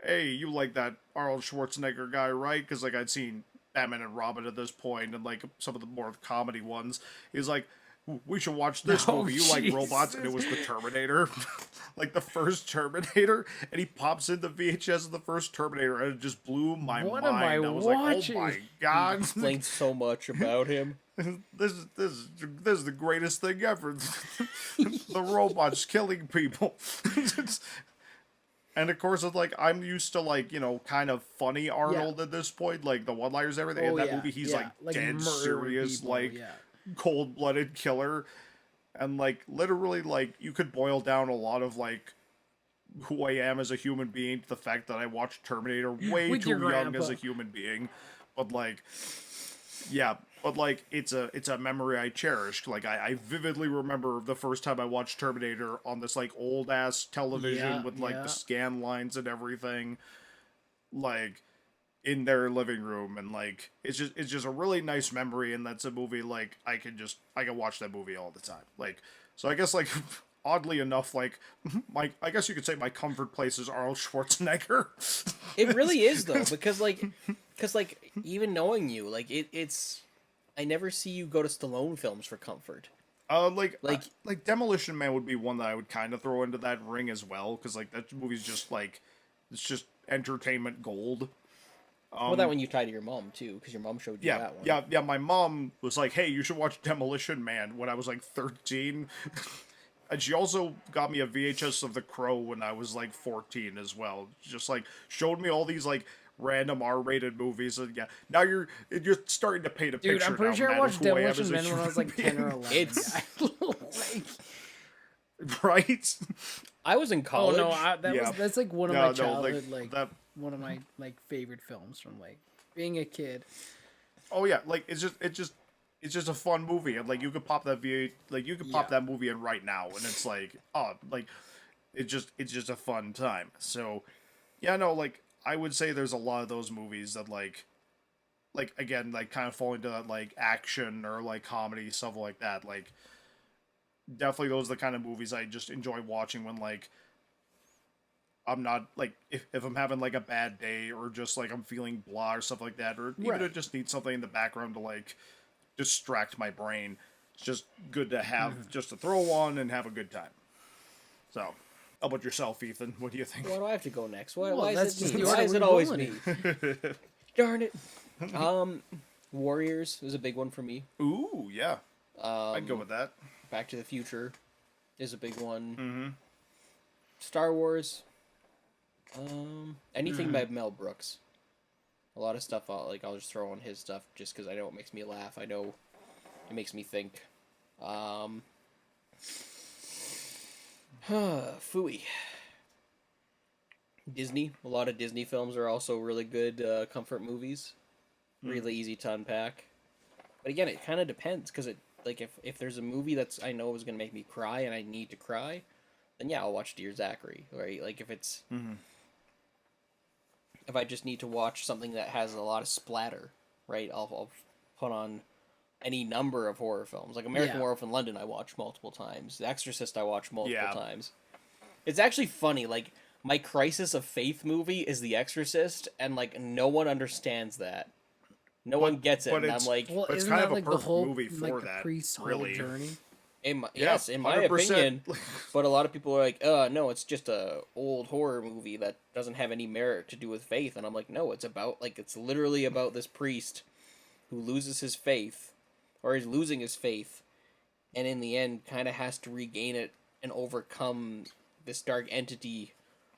[SPEAKER 3] "Hey, you like that Arnold Schwarzenegger guy, right?" Because like I'd seen Batman and Robin at this point, and like some of the more comedy ones. He's like, "We should watch this
[SPEAKER 2] Oh,
[SPEAKER 3] movie. You like robots?" And it was
[SPEAKER 2] Jesus.
[SPEAKER 3] the Terminator, like the first Terminator, and he pops in the VHS of the first Terminator, and it just blew my
[SPEAKER 2] What
[SPEAKER 3] mind.
[SPEAKER 2] am I
[SPEAKER 3] was
[SPEAKER 2] watching?
[SPEAKER 3] like, "Oh my god!"
[SPEAKER 1] Explains so much about him.
[SPEAKER 3] This is the greatest thing ever. The robots killing people. And of course, it's like I'm used to like kind of funny Arnold at this point, like the one-liners, and everything. In that movie, he's like dead
[SPEAKER 2] murdering
[SPEAKER 3] serious,
[SPEAKER 2] people,
[SPEAKER 3] like
[SPEAKER 2] yeah.
[SPEAKER 3] cold-blooded killer, and like literally, like you could boil down a lot of like who I am as a human being to the fact that I watched Terminator way
[SPEAKER 2] With
[SPEAKER 3] too
[SPEAKER 2] your
[SPEAKER 3] young as
[SPEAKER 2] grandpa.
[SPEAKER 3] a human being, but like yeah, but like it's a memory I cherish. Like I vividly remember the first time I watched Terminator on this like old ass television
[SPEAKER 2] Yeah,
[SPEAKER 3] with like
[SPEAKER 2] yeah.
[SPEAKER 3] the scan lines and everything, like in their living room, and like it's just a really nice memory, and that's a movie like I can watch that movie all the time. Like so I guess like oddly enough, like I guess you could say my comfort place is Arnold Schwarzenegger.
[SPEAKER 1] It really is though, because even knowing you, like it's I never see you go to Stallone films for comfort.
[SPEAKER 3] Like Demolition Man would be one that I would kind of throw into that ring as well, because like that movie's just like it's just entertainment gold.
[SPEAKER 1] Well, that one you tie to your mom too, because your mom showed you
[SPEAKER 3] Yeah,
[SPEAKER 1] that one.
[SPEAKER 3] yeah. My mom was like, "Hey, you should watch Demolition Man" when I was like 13, and she also got me a VHS of The Crow when I was like 14 as well. Just like showed me all these like random R-rated movies, and yeah, now you're starting to paint a
[SPEAKER 2] Dude,
[SPEAKER 3] picture.
[SPEAKER 2] I'm pretty
[SPEAKER 3] now,
[SPEAKER 2] sure I
[SPEAKER 3] Matt, of
[SPEAKER 2] watched
[SPEAKER 3] who I am as
[SPEAKER 2] Demolition
[SPEAKER 3] a
[SPEAKER 2] Men when I
[SPEAKER 3] human
[SPEAKER 2] was like 10 or
[SPEAKER 3] being.
[SPEAKER 2] 11.
[SPEAKER 1] It's-
[SPEAKER 2] Like,
[SPEAKER 3] right.
[SPEAKER 1] I was in
[SPEAKER 2] oh
[SPEAKER 1] college.
[SPEAKER 2] no,
[SPEAKER 3] Yeah.
[SPEAKER 2] that's like one of
[SPEAKER 3] No,
[SPEAKER 2] my
[SPEAKER 3] no,
[SPEAKER 2] childhood,
[SPEAKER 3] like,
[SPEAKER 2] like
[SPEAKER 3] that.
[SPEAKER 2] one of my like favorite films from like being a kid.
[SPEAKER 3] Oh yeah, like it's just a fun movie, and like you could pop that pop
[SPEAKER 2] Yeah.
[SPEAKER 3] that movie in right now, and it's like like it's just a fun time. So yeah, no, like I would say there's a lot of those movies that like again like kind of fall into that like action or like comedy stuff like that. Like definitely those are the kind of movies I just enjoy watching when like I'm not like if I'm having like a bad day or just like I'm feeling blah or stuff like that, or even
[SPEAKER 2] Right.
[SPEAKER 3] I just need something in the background to like distract my brain. It's just good to have just to throw on and have a good time. So, how about yourself, Ethan? What do you think?
[SPEAKER 1] Why do I have to go next? Why,
[SPEAKER 2] Well,
[SPEAKER 1] why
[SPEAKER 2] that's
[SPEAKER 1] is
[SPEAKER 2] just
[SPEAKER 1] it me?
[SPEAKER 2] the
[SPEAKER 1] Why
[SPEAKER 2] order
[SPEAKER 1] is it
[SPEAKER 2] we're
[SPEAKER 1] always
[SPEAKER 2] going
[SPEAKER 1] me? Darn it. Warriors is a big one for me.
[SPEAKER 3] Ooh, yeah, I'd go with that.
[SPEAKER 1] Back to the Future is a big one. Mm-hmm. Star Wars. Anything by Mel Brooks. A lot of stuff I'll just throw on his stuff just because I know it makes me laugh. I know it makes me think. Phooey. Disney. A lot of Disney films are also really good comfort movies. Really easy to unpack. But again, it kind of depends because if there's a movie that's I know is gonna make me cry and I need to cry, then yeah, I'll watch Dear Zachary. Right? Like if it's if I just need to watch something that has a lot of splatter, right? I'll put on any number of horror films. Like American
[SPEAKER 2] Yeah.
[SPEAKER 1] Werewolf in London, I watched multiple times. The Exorcist, I watched multiple
[SPEAKER 3] Yeah.
[SPEAKER 1] times. It's actually funny. Like my crisis of faith movie is The Exorcist, and like no one understands that. No one gets it,
[SPEAKER 3] but
[SPEAKER 1] and I'm
[SPEAKER 3] it's-
[SPEAKER 1] like,
[SPEAKER 2] Well,
[SPEAKER 3] But it's
[SPEAKER 2] isn't
[SPEAKER 3] kind
[SPEAKER 2] that
[SPEAKER 3] of a
[SPEAKER 2] like the
[SPEAKER 3] perfect
[SPEAKER 2] whole
[SPEAKER 3] movie for
[SPEAKER 2] like the
[SPEAKER 3] that,
[SPEAKER 2] priest's whole
[SPEAKER 3] really.
[SPEAKER 2] journey?
[SPEAKER 1] yes, in my
[SPEAKER 3] 100%.
[SPEAKER 1] opinion. But a lot of people are like, no, it's just a old horror movie that doesn't have any merit to do with faith. And I'm like, no, it's literally about this priest who loses his faith, or is losing his faith, and in the end kind of has to regain it and overcome this dark entity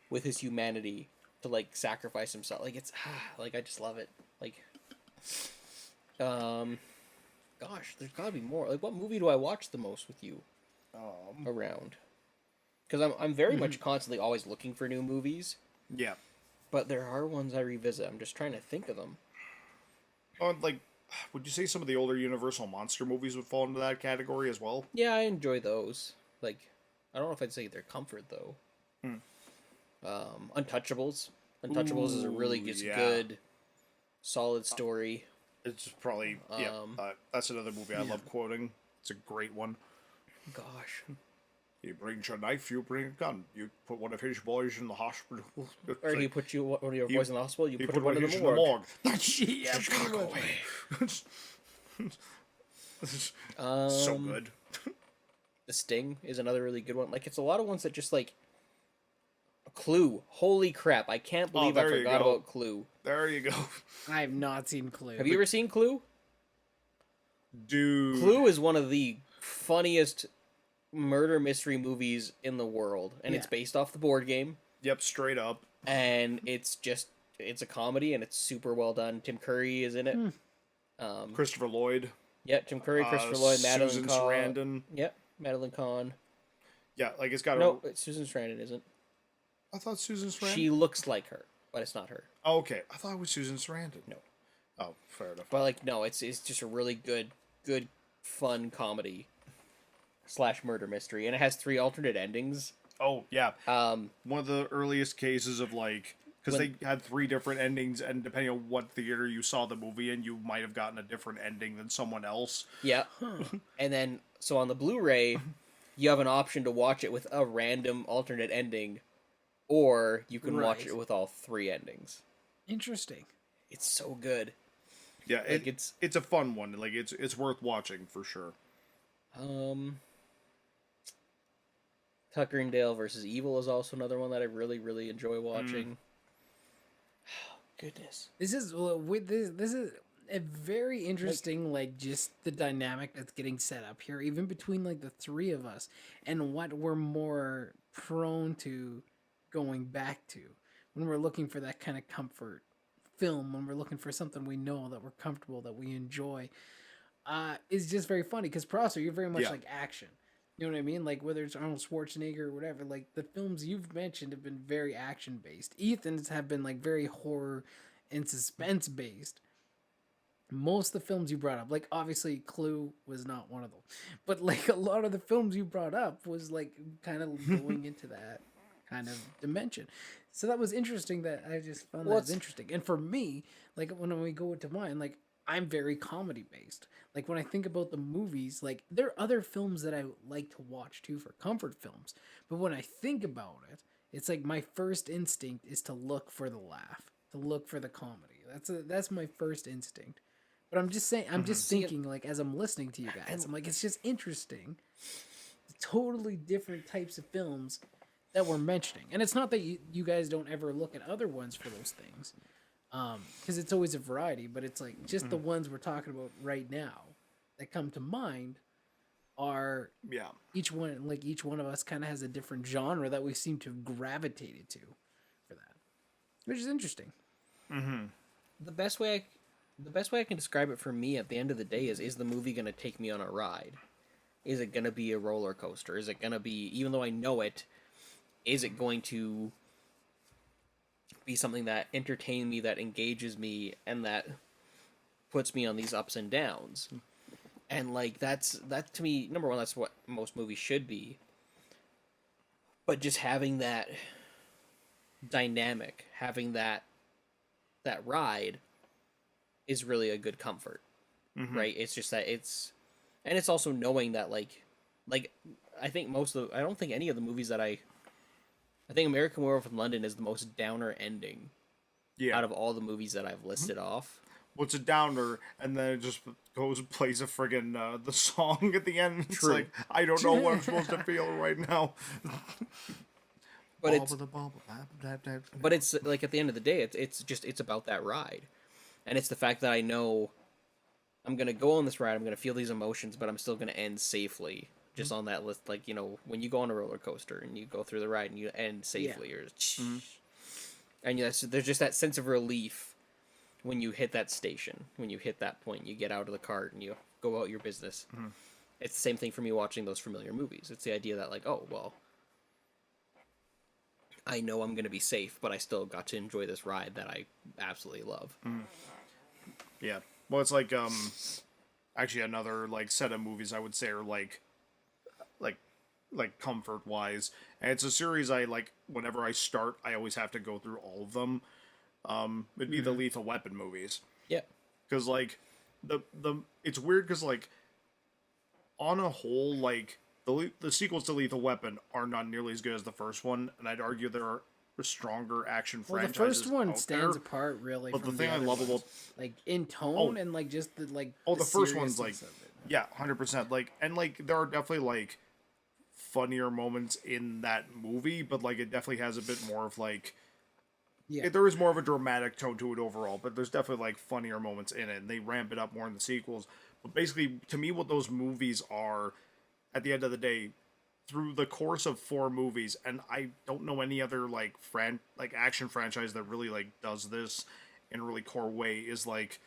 [SPEAKER 1] with his humanity to like sacrifice himself. Like it's like I just love it. Like gosh, there's gotta be more. Like what movie do I watch the most with you around? because I'm very much constantly always looking for new movies,
[SPEAKER 3] Yeah.
[SPEAKER 1] but there are ones I revisit. I'm just trying to think of them.
[SPEAKER 3] Oh, like, would you say some of the older Universal monster movies would fall into that category as well?
[SPEAKER 1] Yeah, I enjoy those. Like, I don't know if I'd say they're comfort though. Untouchables. Untouchables is a really
[SPEAKER 3] Ooh,
[SPEAKER 1] it's
[SPEAKER 3] yeah.
[SPEAKER 1] good, solid story.
[SPEAKER 3] It's probably yeah. That's another movie I love quoting. It's a great one.
[SPEAKER 1] Gosh,
[SPEAKER 3] He brings a knife, you bring a gun. You put one of his boys in the hospital. It's
[SPEAKER 1] or he
[SPEAKER 3] like,
[SPEAKER 1] put you one of your boys in the hospital. You
[SPEAKER 3] he
[SPEAKER 1] put one in
[SPEAKER 3] his
[SPEAKER 1] the morgue.
[SPEAKER 3] That's
[SPEAKER 2] Yeah, pretty much.
[SPEAKER 3] So good.
[SPEAKER 1] The Sting is another really good one. Like, it's a lot of ones that just like Clue. Holy crap! I can't believe I
[SPEAKER 3] there you
[SPEAKER 1] forgot
[SPEAKER 3] go.
[SPEAKER 1] about Clue.
[SPEAKER 3] There you go,
[SPEAKER 2] I have not seen Clue.
[SPEAKER 1] Have you ever seen Clue?
[SPEAKER 3] dude.
[SPEAKER 1] Clue is one of the funniest murder mystery movies in the world, and it's
[SPEAKER 2] Yeah.
[SPEAKER 1] based off the board game.
[SPEAKER 3] Yep, straight up.
[SPEAKER 1] And it's a comedy, and it's super well done. Tim Curry is in it.
[SPEAKER 3] Christopher Lloyd.
[SPEAKER 1] Yeah, Tim Curry, Christopher Lloyd, Madeline
[SPEAKER 3] Susan
[SPEAKER 1] Kahn.
[SPEAKER 3] Sarandon.
[SPEAKER 1] Yep, Madeline Kahn.
[SPEAKER 3] Yeah, like it's got
[SPEAKER 1] No, Susan Sarandon isn't.
[SPEAKER 3] I thought Susan Sarandon.
[SPEAKER 1] She looks like her, but it's not her.
[SPEAKER 3] Oh, okay, I thought it was Susan Sarandon.
[SPEAKER 1] No.
[SPEAKER 3] Oh, fair enough.
[SPEAKER 1] But like, no, it's just a really good, fun comedy / murder mystery, and it has 3 alternate endings.
[SPEAKER 3] Oh yeah,
[SPEAKER 1] Um,
[SPEAKER 3] one of the earliest cases of like because
[SPEAKER 1] When-
[SPEAKER 3] they had 3 different endings, and depending on what theater you saw the movie in, you might have gotten a different ending than someone else.
[SPEAKER 1] yeah, and then so on the Blu-ray, you have an option to watch it with a random alternate ending, or you can watch
[SPEAKER 2] Right.
[SPEAKER 1] it with all 3 endings.
[SPEAKER 2] Interesting.
[SPEAKER 1] It's so good.
[SPEAKER 3] Yeah,
[SPEAKER 1] Like,
[SPEAKER 3] it's a fun one. Like it's worth watching for sure.
[SPEAKER 1] Tucker and Dale versus Evil is also another one that I really enjoy watching. Goodness.
[SPEAKER 2] This is this is a very interesting like just the dynamic that's getting set up here, even between like the 3 of us, and what we're more prone to going back to when we're looking for that kind of comfort film, when we're looking for something we know that we're comfortable, that we enjoy. Is just very funny because Prosser, you're very much
[SPEAKER 3] Yeah.
[SPEAKER 2] like action. You know what I mean? Like whether it's Arnold Schwarzenegger or whatever, like the films you've mentioned have been very action based. Ethan's have been like very horror and suspense based. Most of the films you brought up, like obviously Clue was not one of them, but like a lot of the films you brought up was like kind of going into that kind of dimension. So that was interesting. That I just found that was interesting. And for me, like when we go into mine, like I'm very comedy based. Like when I think about the movies, like there are other films that I like to watch too for comfort films. But when I think about it, it's like my first instinct is to look for the laugh, to look for the comedy. That's my first instinct. But I'm just saying, I'm just thinking like as I'm listening to you guys, I'm like it's just interesting. Totally different types of films that we're mentioning, and it's not that you guys don't ever look at other ones for those things. Because it's always a variety, but it's like just the ones we're talking about right now that come to mind are
[SPEAKER 3] Yeah.
[SPEAKER 2] each one of us kind of has a different genre that we seem to have gravitated to for that, which is interesting.
[SPEAKER 1] The best way I can describe it for me at the end of the day is the movie going to take me on a ride? Is it going to be a roller coaster? Is it going to be, even though I know it, is it going to be something that entertains me, that engages me, and that puts me on these ups and downs? And like that to me, number one, that's what most movies should be. But just having that dynamic, having that ride is really a good comfort. Right? It's just that it's also knowing that like I think I don't think any of the movies that I think American Werewolf in London is the most downer ending
[SPEAKER 3] Yeah.
[SPEAKER 1] out of all the movies that I've listed off.
[SPEAKER 3] What's a downer, and then it just goes and plays a friggin' the song at the end. It's
[SPEAKER 1] True.
[SPEAKER 3] like I don't know what I'm supposed to feel right now.
[SPEAKER 1] But it's like at the end of the day, it's about that ride, and it's the fact that I know I'm gonna go on this ride, I'm gonna feel these emotions, but I'm still gonna end safely. Just on that list, like when you go on a roller coaster and you go through the ride and you end safely, or and there's just that sense of relief when you hit that station, when you hit that point, you get out of the cart and you go out your business. It's the same thing for me watching those familiar movies. It's the idea that like, oh well, I know I'm gonna be safe, but I still got to enjoy this ride that I absolutely love.
[SPEAKER 3] Yeah. Well, it's like actually another like set of movies I would say are like like comfort wise, and it's a series I like. Whenever I start, I always have to go through all of them. It'd be the Lethal Weapon movies,
[SPEAKER 1] Yeah.
[SPEAKER 3] because like the it's weird because like on a whole like the sequels to Lethal Weapon are not nearly as good as the first one, and I'd argue there are stronger action
[SPEAKER 2] Well, the
[SPEAKER 3] franchises
[SPEAKER 2] first one
[SPEAKER 3] out
[SPEAKER 2] stands
[SPEAKER 3] there.
[SPEAKER 2] apart really
[SPEAKER 3] But the
[SPEAKER 2] from
[SPEAKER 3] thing I
[SPEAKER 2] other
[SPEAKER 3] love
[SPEAKER 2] ones.
[SPEAKER 3] about
[SPEAKER 2] Like in tone and like just the like
[SPEAKER 3] the first one's like
[SPEAKER 2] seriousness of it.
[SPEAKER 3] yeah, 100%. Like and like there are definitely like funnier moments in that movie, but like it definitely has a bit more of like
[SPEAKER 2] Yeah.
[SPEAKER 3] there is more of a dramatic tone to it overall, but there's definitely like funnier moments in it, and they ramp it up more in the sequels. But basically, to me, what those movies are, at the end of the day, through the course of 4 movies, and I don't know any other like action franchise that really like does this in a really core way, is like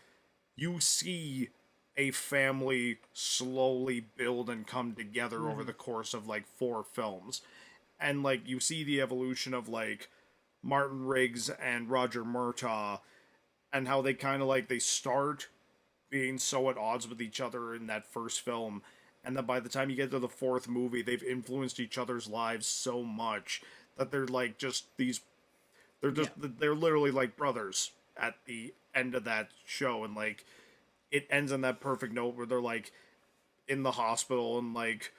[SPEAKER 3] you see a family slowly build and come together over the course of like 4 films, and like you see the evolution of like Martin Riggs and Roger Murtaugh, and how they kind of like they start being so at odds with each other in that first film, and then by the time you get to the 4th movie, they've influenced each other's lives so much that they're like just these they're literally like brothers at the end of that show, and like it ends on that perfect note where they're like in the hospital, and like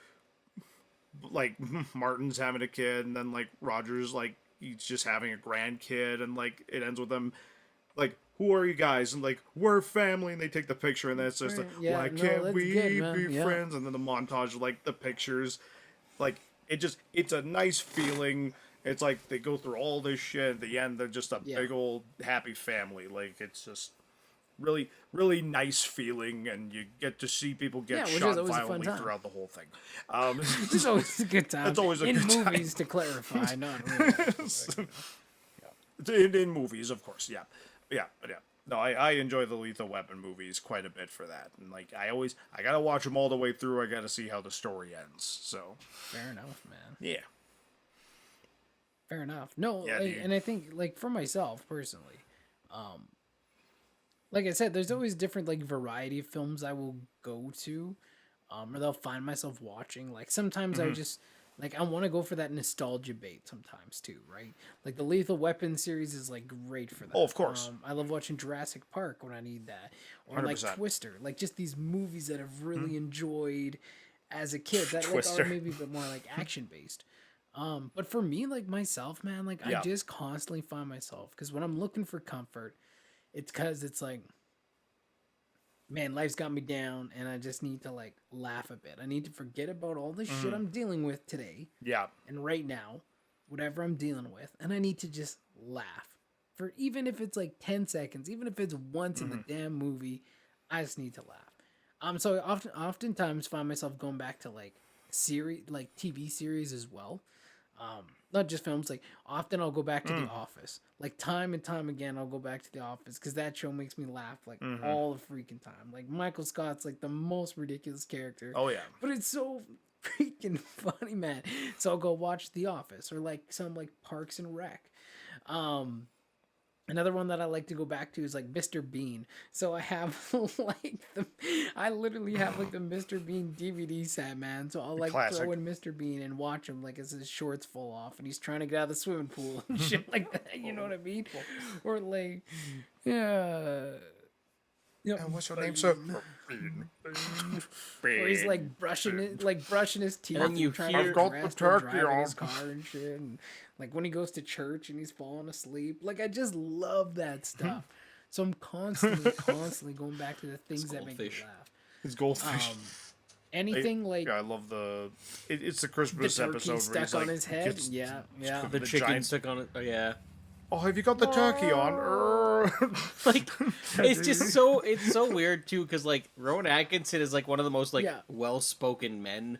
[SPEAKER 3] Martin's having a kid, and then like Roger's like he's just having a grandkid, and like it ends with them like, who are you guys? And like, we're family, and they take the picture, and then it's just like,
[SPEAKER 2] Yeah,
[SPEAKER 3] why
[SPEAKER 2] no,
[SPEAKER 3] can't
[SPEAKER 2] that's
[SPEAKER 3] we
[SPEAKER 2] good, man.
[SPEAKER 3] be
[SPEAKER 2] Yeah.
[SPEAKER 3] friends? And then the montage of like the pictures, like it's a nice feeling. It's like they go through all this shit. At the end, they're just a
[SPEAKER 2] Yeah.
[SPEAKER 3] big old happy family. Like it's just really nice feeling, and you get to see people
[SPEAKER 2] Yeah,
[SPEAKER 3] get
[SPEAKER 2] which is
[SPEAKER 3] shot
[SPEAKER 2] always a fun
[SPEAKER 3] violently
[SPEAKER 2] time.
[SPEAKER 3] throughout the whole thing.
[SPEAKER 2] It's always a good time.
[SPEAKER 3] It's always a
[SPEAKER 2] in
[SPEAKER 3] good time.
[SPEAKER 2] movies to clarify, not really.
[SPEAKER 3] in movies, of course, yeah, but yeah. No, I enjoy the Lethal Weapon movies quite a bit for that, and like I gotta watch them all the way through. I gotta see how the story ends. So
[SPEAKER 2] Fair enough, man.
[SPEAKER 3] yeah,
[SPEAKER 2] Fair enough. No,
[SPEAKER 3] Yeah,
[SPEAKER 2] like,
[SPEAKER 3] dude.
[SPEAKER 2] and I think like for myself personally, like I said, there's always different like variety of films I will go to, or they'll find myself watching. Like sometimes
[SPEAKER 3] Mm-hmm.
[SPEAKER 2] I just like I want to go for that nostalgia bait sometimes too, right? Like the Lethal Weapon series is like great for that.
[SPEAKER 3] Oh, of course.
[SPEAKER 2] I love watching Jurassic Park when I need that, or like
[SPEAKER 3] 100%.
[SPEAKER 2] Twister, like just these movies that I've really enjoyed as a kid that like
[SPEAKER 3] Twister.
[SPEAKER 2] are maybe a bit more like action based. But for me, like myself, man, like
[SPEAKER 3] Yeah.
[SPEAKER 2] I just constantly find myself because when I'm looking for comfort, it's because it's like, man, life's got me down, and I just need to like laugh a bit. I need to forget about all the shit I'm dealing with today
[SPEAKER 3] yeah,
[SPEAKER 2] and right now, whatever I'm dealing with, and I need to just laugh for even if it's like 10 seconds, even if it's once in the damn movie, I just need to laugh. So I oftentimes find myself going back to like like TV series as well. Not just films. Like often I'll go back to The Office. Like time and time again, I'll go back to The Office because that show makes me laugh like all the freaking time. Like Michael Scott's like the most ridiculous character.
[SPEAKER 3] Oh, yeah.
[SPEAKER 2] but it's so freaking funny, man. So I'll go watch The Office or like some like Parks and Rec. Another one that I like to go back to is like Mr. Bean. So I have I literally have like the Mr. Bean DVD set, man. So I'll like
[SPEAKER 3] Classic.
[SPEAKER 2] throw in Mr. Bean and watch him like as his shorts fall off and he's trying to get out of the swimming pool and shit like that. You know what I mean? Or like, yeah. You know,
[SPEAKER 3] what's your name, sir?
[SPEAKER 2] or he's like brushing his teeth
[SPEAKER 1] then you
[SPEAKER 2] trying
[SPEAKER 1] hear-
[SPEAKER 2] to
[SPEAKER 3] I've got
[SPEAKER 2] dress
[SPEAKER 3] the
[SPEAKER 2] while
[SPEAKER 3] turkey
[SPEAKER 2] driving his
[SPEAKER 3] on.
[SPEAKER 2] car and shit, and like when he goes to church and he's falling asleep. Like I just love that stuff. So I'm constantly going back to the things that make me
[SPEAKER 1] goldfish.
[SPEAKER 2] laugh.
[SPEAKER 3] It's goldfish.
[SPEAKER 2] Anything like
[SPEAKER 3] Yeah, I love it's the
[SPEAKER 2] the
[SPEAKER 3] Christmas
[SPEAKER 2] turkey
[SPEAKER 3] episode where
[SPEAKER 2] stuck
[SPEAKER 3] he's,
[SPEAKER 2] on
[SPEAKER 3] like,
[SPEAKER 2] his head.
[SPEAKER 3] gets-
[SPEAKER 2] Yeah.
[SPEAKER 1] The
[SPEAKER 3] The
[SPEAKER 1] chicken
[SPEAKER 3] giant-
[SPEAKER 1] stuck on it. Oh yeah.
[SPEAKER 3] Oh, have you got the turkey on?
[SPEAKER 1] Like it's just so weird too because like Rowan Atkinson is like one of the most like
[SPEAKER 2] Yeah.
[SPEAKER 1] well-spoken men,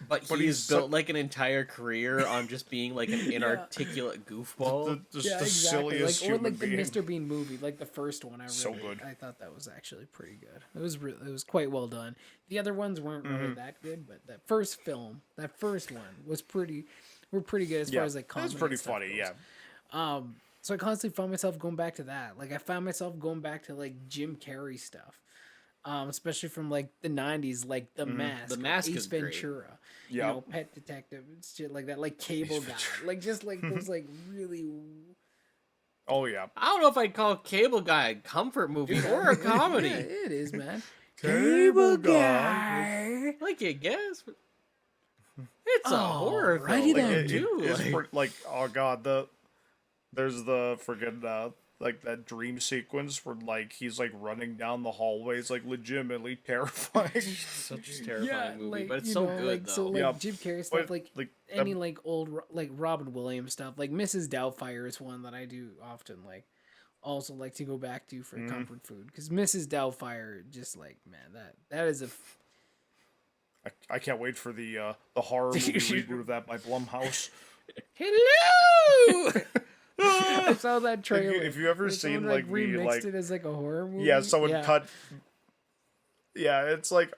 [SPEAKER 1] but
[SPEAKER 3] But
[SPEAKER 1] he's
[SPEAKER 3] he's
[SPEAKER 1] built
[SPEAKER 3] so-
[SPEAKER 1] like an entire career on just being like an inarticulate goofball.
[SPEAKER 3] Just
[SPEAKER 2] Yeah,
[SPEAKER 3] the
[SPEAKER 2] exactly.
[SPEAKER 3] silliest
[SPEAKER 2] Like, or
[SPEAKER 3] human
[SPEAKER 2] like the
[SPEAKER 3] being.
[SPEAKER 2] Mr. Bean movie, like the first one.
[SPEAKER 3] So good.
[SPEAKER 2] I thought that was actually pretty good. It was quite well done. The other ones weren't really that good, but that first one was We're pretty good as far as like comedy.
[SPEAKER 3] that's pretty
[SPEAKER 2] and stuff
[SPEAKER 3] funny.
[SPEAKER 2] goes.
[SPEAKER 3] Yeah,
[SPEAKER 2] So I constantly found myself going back to that. Like I found myself going back to like Jim Carrey stuff, especially from like the '90s, like The Mask,
[SPEAKER 1] The
[SPEAKER 2] like
[SPEAKER 1] Mask
[SPEAKER 2] Ace
[SPEAKER 1] is great.
[SPEAKER 2] Ventura, you
[SPEAKER 3] Yep.
[SPEAKER 2] know, Pet Detective, and shit like that, like Cable Guy, like just like those like really.
[SPEAKER 3] oh yeah.
[SPEAKER 1] I don't know if I'd call Cable Guy a comfort movie or a comedy.
[SPEAKER 2] Yeah, it is, man.
[SPEAKER 3] Cable Guy.
[SPEAKER 1] Like you guess, but it's a horror
[SPEAKER 2] Alrighty
[SPEAKER 1] film
[SPEAKER 2] then.
[SPEAKER 1] too.
[SPEAKER 3] It's
[SPEAKER 1] like-
[SPEAKER 3] like oh god, there's the friggin' like that dream sequence where like he's like running down the hallways, like legitimately terrifying.
[SPEAKER 1] such a terrifying movie, but it's
[SPEAKER 2] you
[SPEAKER 1] so
[SPEAKER 2] know,
[SPEAKER 1] good
[SPEAKER 2] like,
[SPEAKER 1] though.
[SPEAKER 2] So like
[SPEAKER 3] Yeah.
[SPEAKER 2] Jim Carrey stuff,
[SPEAKER 3] But,
[SPEAKER 2] like
[SPEAKER 3] like,
[SPEAKER 2] any
[SPEAKER 3] um,
[SPEAKER 2] like old like Robin Williams stuff, like Mrs. Doubtfire is one that I do often like. Also like to go back to for comfort food because Mrs. Doubtfire, just like man, that is a
[SPEAKER 3] I can't wait for the horror movie reboot of that by Blumhouse.
[SPEAKER 1] Hello.
[SPEAKER 2] I saw that trailer.
[SPEAKER 3] if you ever
[SPEAKER 2] where
[SPEAKER 3] seen,
[SPEAKER 2] someone,
[SPEAKER 3] like, the,
[SPEAKER 2] remixed
[SPEAKER 3] like-
[SPEAKER 2] it as like a horror movie.
[SPEAKER 3] Yeah, someone cut. Yeah, it's like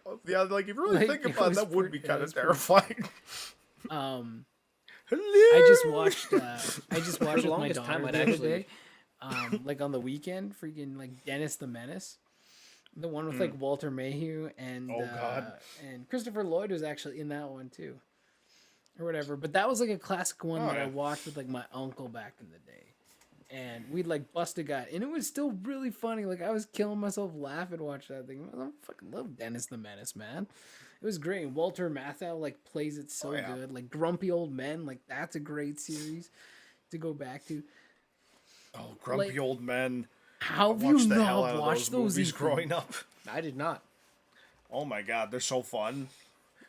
[SPEAKER 3] like if you really
[SPEAKER 2] Like,
[SPEAKER 3] think
[SPEAKER 2] it
[SPEAKER 3] about it,
[SPEAKER 2] was
[SPEAKER 3] that would be
[SPEAKER 2] pretty-
[SPEAKER 3] kind
[SPEAKER 2] it
[SPEAKER 3] of
[SPEAKER 2] was pretty
[SPEAKER 3] terrifying.
[SPEAKER 2] I just watched. I just watched with my
[SPEAKER 1] longest
[SPEAKER 2] daughter
[SPEAKER 1] time, I'd
[SPEAKER 2] the other
[SPEAKER 1] actually-
[SPEAKER 2] day. Like on the weekend, freaking like Dennis the Menace, the one with like Walter Mayhew and
[SPEAKER 3] Oh, God.
[SPEAKER 2] and Christopher Lloyd was actually in that one too, or whatever. But that was like a classic one
[SPEAKER 3] Oh,
[SPEAKER 2] that I
[SPEAKER 3] yeah.
[SPEAKER 2] watched with like my uncle back in the day, and we'd like bust a gut, and it was still really funny. Like I was killing myself laughing watching that thing. I fucking love Dennis the Menace, man. It was great. And Walter Matthau like plays it so
[SPEAKER 3] Oh, yeah.
[SPEAKER 2] good. Like Grumpy Old Men, like that's a great series to go back to.
[SPEAKER 3] Oh, grumpy
[SPEAKER 2] Like,
[SPEAKER 3] old men.
[SPEAKER 2] How have you
[SPEAKER 3] Watched the hell out
[SPEAKER 2] not
[SPEAKER 3] of
[SPEAKER 2] watched
[SPEAKER 3] those
[SPEAKER 2] those
[SPEAKER 3] movies
[SPEAKER 2] Ethan?
[SPEAKER 3] growing up.
[SPEAKER 1] I did not.
[SPEAKER 3] Oh my god, they're so fun.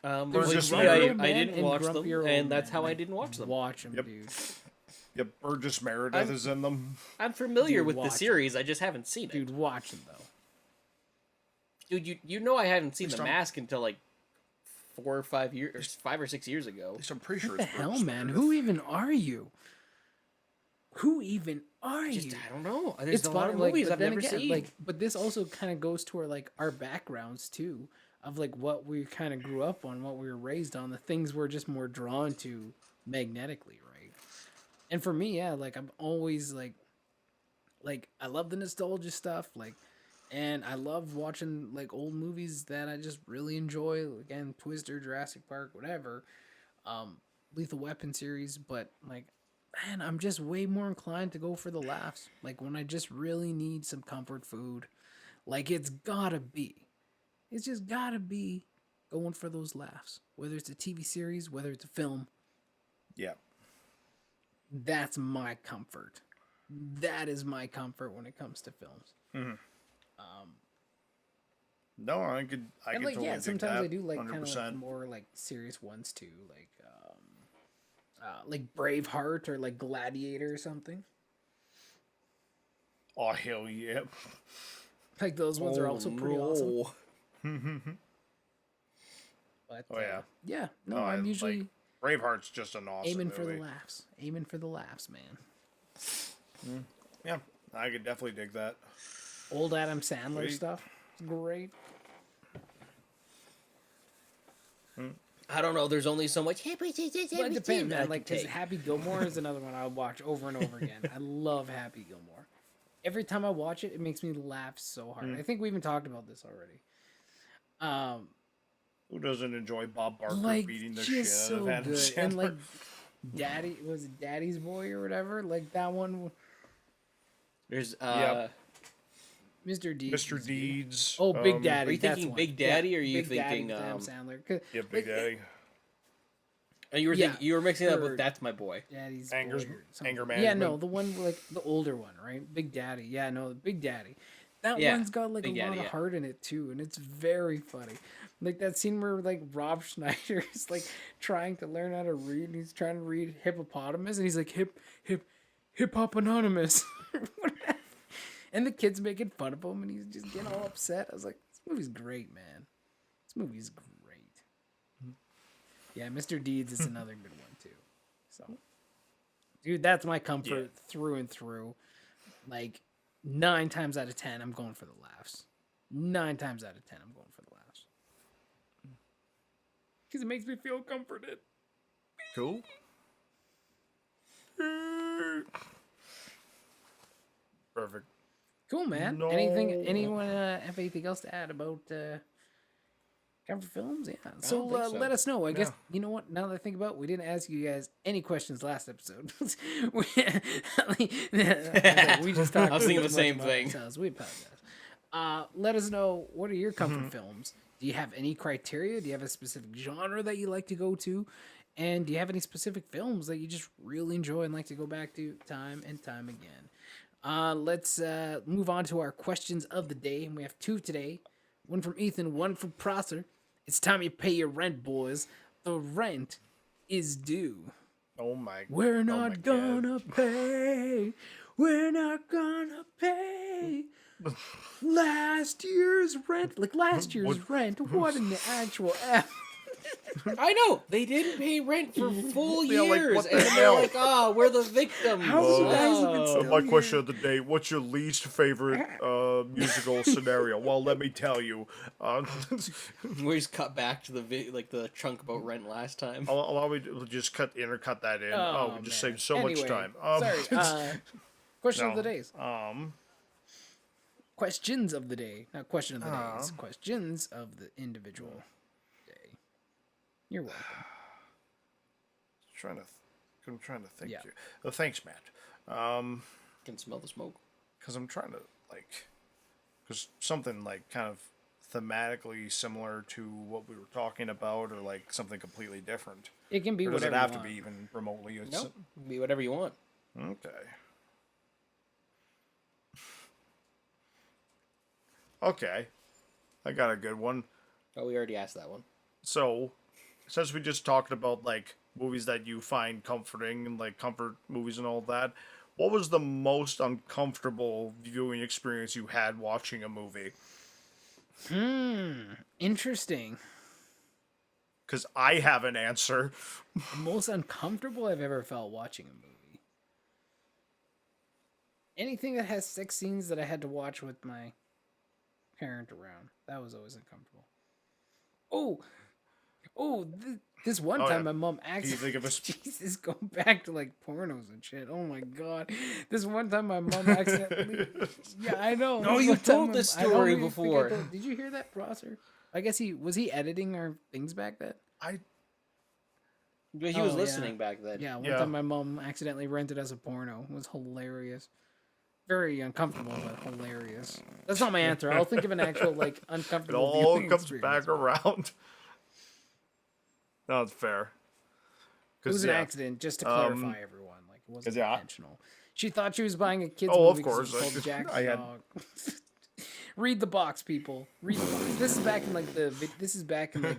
[SPEAKER 1] Well,
[SPEAKER 3] There's just
[SPEAKER 1] yeah,
[SPEAKER 3] Grumpy
[SPEAKER 1] I,
[SPEAKER 2] Old
[SPEAKER 1] I
[SPEAKER 2] Man
[SPEAKER 1] didn't
[SPEAKER 2] and
[SPEAKER 1] watch them,
[SPEAKER 2] Grumpy Old
[SPEAKER 1] and that's
[SPEAKER 2] Man.
[SPEAKER 1] how I didn't watch them.
[SPEAKER 2] Watch them,
[SPEAKER 3] Yep.
[SPEAKER 2] dude.
[SPEAKER 3] Yeah, Burgess Meredith is in them.
[SPEAKER 1] I'm familiar
[SPEAKER 2] Dude,
[SPEAKER 1] with the
[SPEAKER 2] watch it.
[SPEAKER 1] series. I just haven't seen it.
[SPEAKER 2] Dude, watch them though.
[SPEAKER 1] Dude, you know I haven't seen
[SPEAKER 3] Please
[SPEAKER 1] The
[SPEAKER 3] don't-
[SPEAKER 1] Mask until like 4 or 5 years, or 5 or 6 years ago.
[SPEAKER 3] At least I'm pretty sure
[SPEAKER 2] What the
[SPEAKER 3] it's
[SPEAKER 2] hell,
[SPEAKER 3] Burgess
[SPEAKER 2] man?
[SPEAKER 3] Meredith.
[SPEAKER 2] Who even are you? Who even are
[SPEAKER 1] Just
[SPEAKER 2] you?
[SPEAKER 1] I don't know. There's a lot
[SPEAKER 2] funny,
[SPEAKER 1] of
[SPEAKER 2] like,
[SPEAKER 1] movies
[SPEAKER 2] but
[SPEAKER 1] I've
[SPEAKER 2] then
[SPEAKER 1] never
[SPEAKER 2] again,
[SPEAKER 1] seen.
[SPEAKER 2] Like, but this also kind of goes to our backgrounds too, of like what we kind of grew up on, what we were raised on, the things we're just more drawn to magnetically, right? And for me, yeah, like I'm always like I love the nostalgia stuff, like, and I love watching like old movies that I just really enjoy. Again, Twister, Jurassic Park, whatever, Lethal Weapon series, but like. Man, I'm just way more inclined to go for the laughs. Like when I just really need some comfort food. Like it's just gotta be going for those laughs. Whether it's a TV series, whether it's a film,
[SPEAKER 3] Yeah.
[SPEAKER 2] that's my comfort. That is my comfort when it comes to films.
[SPEAKER 3] No, I could
[SPEAKER 2] And like,
[SPEAKER 3] totally
[SPEAKER 2] yeah,
[SPEAKER 3] dig
[SPEAKER 2] sometimes
[SPEAKER 3] that,
[SPEAKER 2] I do like kind of
[SPEAKER 3] 100%.
[SPEAKER 2] like more like serious ones too, like Braveheart or like Gladiator or something.
[SPEAKER 3] Oh hell yeah.
[SPEAKER 2] Like those ones are also pretty awesome. But
[SPEAKER 3] Oh, yeah.
[SPEAKER 2] yeah. No,
[SPEAKER 3] No,
[SPEAKER 2] I'm
[SPEAKER 3] I,
[SPEAKER 2] usually
[SPEAKER 3] like, Braveheart's just an awesome
[SPEAKER 2] aiming for the
[SPEAKER 3] movie.
[SPEAKER 2] laughs. Aiming for the laughs, man.
[SPEAKER 3] Yeah, I could definitely dig that.
[SPEAKER 2] Old Adam Sandler
[SPEAKER 3] Sweet.
[SPEAKER 2] stuff. It's great.
[SPEAKER 1] I don't know. There's only so much.
[SPEAKER 2] But it depends, man. Like, because Happy Gilmore is another one I'll watch over and over again. I love Happy Gilmore. Every time I watch it, it makes me laugh so hard. I think we even talked about this already.
[SPEAKER 3] Who doesn't enjoy Bob Barker
[SPEAKER 2] Like,
[SPEAKER 3] beating the shit
[SPEAKER 2] just
[SPEAKER 3] out of
[SPEAKER 2] so
[SPEAKER 3] Adam
[SPEAKER 2] good.
[SPEAKER 3] Sandler?
[SPEAKER 2] And like, was it Daddy's Boy or whatever? Like that one,
[SPEAKER 1] There's
[SPEAKER 3] Yep.
[SPEAKER 2] Mr. Deeds.
[SPEAKER 3] Mr. Deeds.
[SPEAKER 2] Oh, Big Daddy.
[SPEAKER 1] Are you
[SPEAKER 2] that's
[SPEAKER 1] thinking
[SPEAKER 2] one.
[SPEAKER 1] Big Daddy, or are you
[SPEAKER 2] Big Daddy
[SPEAKER 1] thinking,
[SPEAKER 2] with Adam Sandler? 'Cause,
[SPEAKER 3] Yeah, Big
[SPEAKER 2] like,
[SPEAKER 3] Daddy.
[SPEAKER 1] and you were
[SPEAKER 2] Yeah,
[SPEAKER 1] thinking, you were mixing it up
[SPEAKER 2] or-
[SPEAKER 1] with That's My Boy.
[SPEAKER 2] Daddy's
[SPEAKER 3] Angers-
[SPEAKER 2] Boy or something.
[SPEAKER 3] Anger
[SPEAKER 2] Yeah, no,
[SPEAKER 3] Management.
[SPEAKER 2] the one like the older one, right? Big Daddy. Yeah, no, Big Daddy. That
[SPEAKER 1] Yeah,
[SPEAKER 2] one's got like
[SPEAKER 1] Big
[SPEAKER 2] a lot
[SPEAKER 1] Daddy,
[SPEAKER 2] of
[SPEAKER 1] yeah.
[SPEAKER 2] heart in it too, and it's very funny. Like that scene where like Rob Schneider is like trying to learn how to read, and he's trying to read hippopotamus, and he's like hip hop anonymous, and the kid's making fun of him, and he's just getting all upset. I was like, this movie's great, man. This movie's great. Yeah, Mr. Deeds is another good one too. So, dude, that's my comfort through and through. Like 9 times out of 10, I'm going for the laughs. 9 times out of 10, I'm going for the laughs. Because it makes me feel comforted.
[SPEAKER 3] Cool. Perfect.
[SPEAKER 2] Cool, man.
[SPEAKER 3] No.
[SPEAKER 2] Anyone have anything else to add about comfort films? Yeah. So,
[SPEAKER 1] don't think so.
[SPEAKER 2] let us know. I guess,
[SPEAKER 3] Yeah.
[SPEAKER 2] you know what? Now that I think about it, we didn't ask you guys any questions last episode. we, we just talked
[SPEAKER 1] I was thinking
[SPEAKER 2] too
[SPEAKER 1] the
[SPEAKER 2] much
[SPEAKER 1] same
[SPEAKER 2] about
[SPEAKER 1] thing.
[SPEAKER 2] ourselves. We apologize. Let us know, what are your comfort films? Do you have any criteria? Do you have a specific genre that you like to go to? And do you have any specific films that you just really enjoy and like to go back to time and time again? Let's move on to our questions of the day. And we have two today. One from Ethan, one from Prosser. It's time you pay your rent, boys. The rent is due.
[SPEAKER 3] Oh my.
[SPEAKER 2] We're
[SPEAKER 3] oh my
[SPEAKER 2] not
[SPEAKER 3] God.
[SPEAKER 2] gonna pay. We're not gonna pay. Last year's rent. Like last year's rent. What in the actual F?
[SPEAKER 1] I know they didn't pay rent for full
[SPEAKER 3] Yeah, like,
[SPEAKER 1] years,
[SPEAKER 3] what the
[SPEAKER 1] and then they're
[SPEAKER 3] hell?
[SPEAKER 1] like, "Ah, we're the victims."
[SPEAKER 2] How are you guys even
[SPEAKER 1] Oh.
[SPEAKER 2] still
[SPEAKER 3] My
[SPEAKER 2] here?
[SPEAKER 3] question of the day: what's your least favorite musical scenario? Well, let me tell you.
[SPEAKER 1] We just cut back to the chunk about rent last time.
[SPEAKER 3] Allow me to just cut that in.
[SPEAKER 2] Oh,
[SPEAKER 3] we just
[SPEAKER 2] man.
[SPEAKER 3] saved so
[SPEAKER 2] Anyway,
[SPEAKER 3] much time.
[SPEAKER 2] Sorry. Question of
[SPEAKER 3] no,
[SPEAKER 2] the days. Questions of the day. Not question of the days. Questions of the individual day. You're welcome.
[SPEAKER 3] I'm trying to think
[SPEAKER 2] Yeah.
[SPEAKER 3] here. Oh, thanks, Matt.
[SPEAKER 1] Can smell the smoke.
[SPEAKER 3] Because I'm trying to because something like kind of thematically similar to what we were talking about, or like something completely different.
[SPEAKER 2] It can be
[SPEAKER 3] Or does
[SPEAKER 2] whatever
[SPEAKER 3] it have
[SPEAKER 2] you
[SPEAKER 3] to
[SPEAKER 2] want.
[SPEAKER 3] be even remotely?
[SPEAKER 1] No, be whatever you want.
[SPEAKER 3] Okay. Okay. I got a good one.
[SPEAKER 1] Oh, we already asked that one.
[SPEAKER 3] So, since we just talked about like movies that you find comforting and like comfort movies and all that, what was the most uncomfortable viewing experience you had watching a movie?
[SPEAKER 2] Interesting.
[SPEAKER 3] Because I have an answer.
[SPEAKER 2] The most uncomfortable I've ever felt watching a movie. Anything that has sex scenes that I had to watch with my parent around. That was always uncomfortable. This one
[SPEAKER 3] Oh,
[SPEAKER 2] time
[SPEAKER 3] yeah.
[SPEAKER 2] my mom
[SPEAKER 3] Can you think of a
[SPEAKER 2] Jesus, go back to like pornos and shit. Oh my god. This one time my mom accidentally. Yeah, I know.
[SPEAKER 1] No,
[SPEAKER 2] This
[SPEAKER 1] you
[SPEAKER 2] one time
[SPEAKER 1] told this
[SPEAKER 2] I don't
[SPEAKER 1] story
[SPEAKER 2] even think I
[SPEAKER 1] before.
[SPEAKER 2] Did you hear that, Prosser? I guess he was editing our things back then.
[SPEAKER 1] But he
[SPEAKER 2] Oh,
[SPEAKER 1] was
[SPEAKER 2] yeah.
[SPEAKER 1] listening back then.
[SPEAKER 2] Yeah, one
[SPEAKER 3] Yeah.
[SPEAKER 2] time my mom accidentally rented us a porno. It was hilarious. Very uncomfortable, but hilarious. That's not my answer. I'll think of an actual like
[SPEAKER 3] It
[SPEAKER 2] uncomfortable.
[SPEAKER 3] all
[SPEAKER 2] viewing
[SPEAKER 3] comes
[SPEAKER 2] experience.
[SPEAKER 3] back around. No, it's fair.
[SPEAKER 2] It was an accident, just to clarify, everyone. Like it wasn't
[SPEAKER 3] 'cause, yeah.
[SPEAKER 2] intentional. She thought she was buying a kid's
[SPEAKER 3] Oh, of
[SPEAKER 2] movie 'cause
[SPEAKER 3] course.
[SPEAKER 2] it was called Jack's
[SPEAKER 3] I had-
[SPEAKER 2] Dog. Read the box, people. Read the box. This is back in like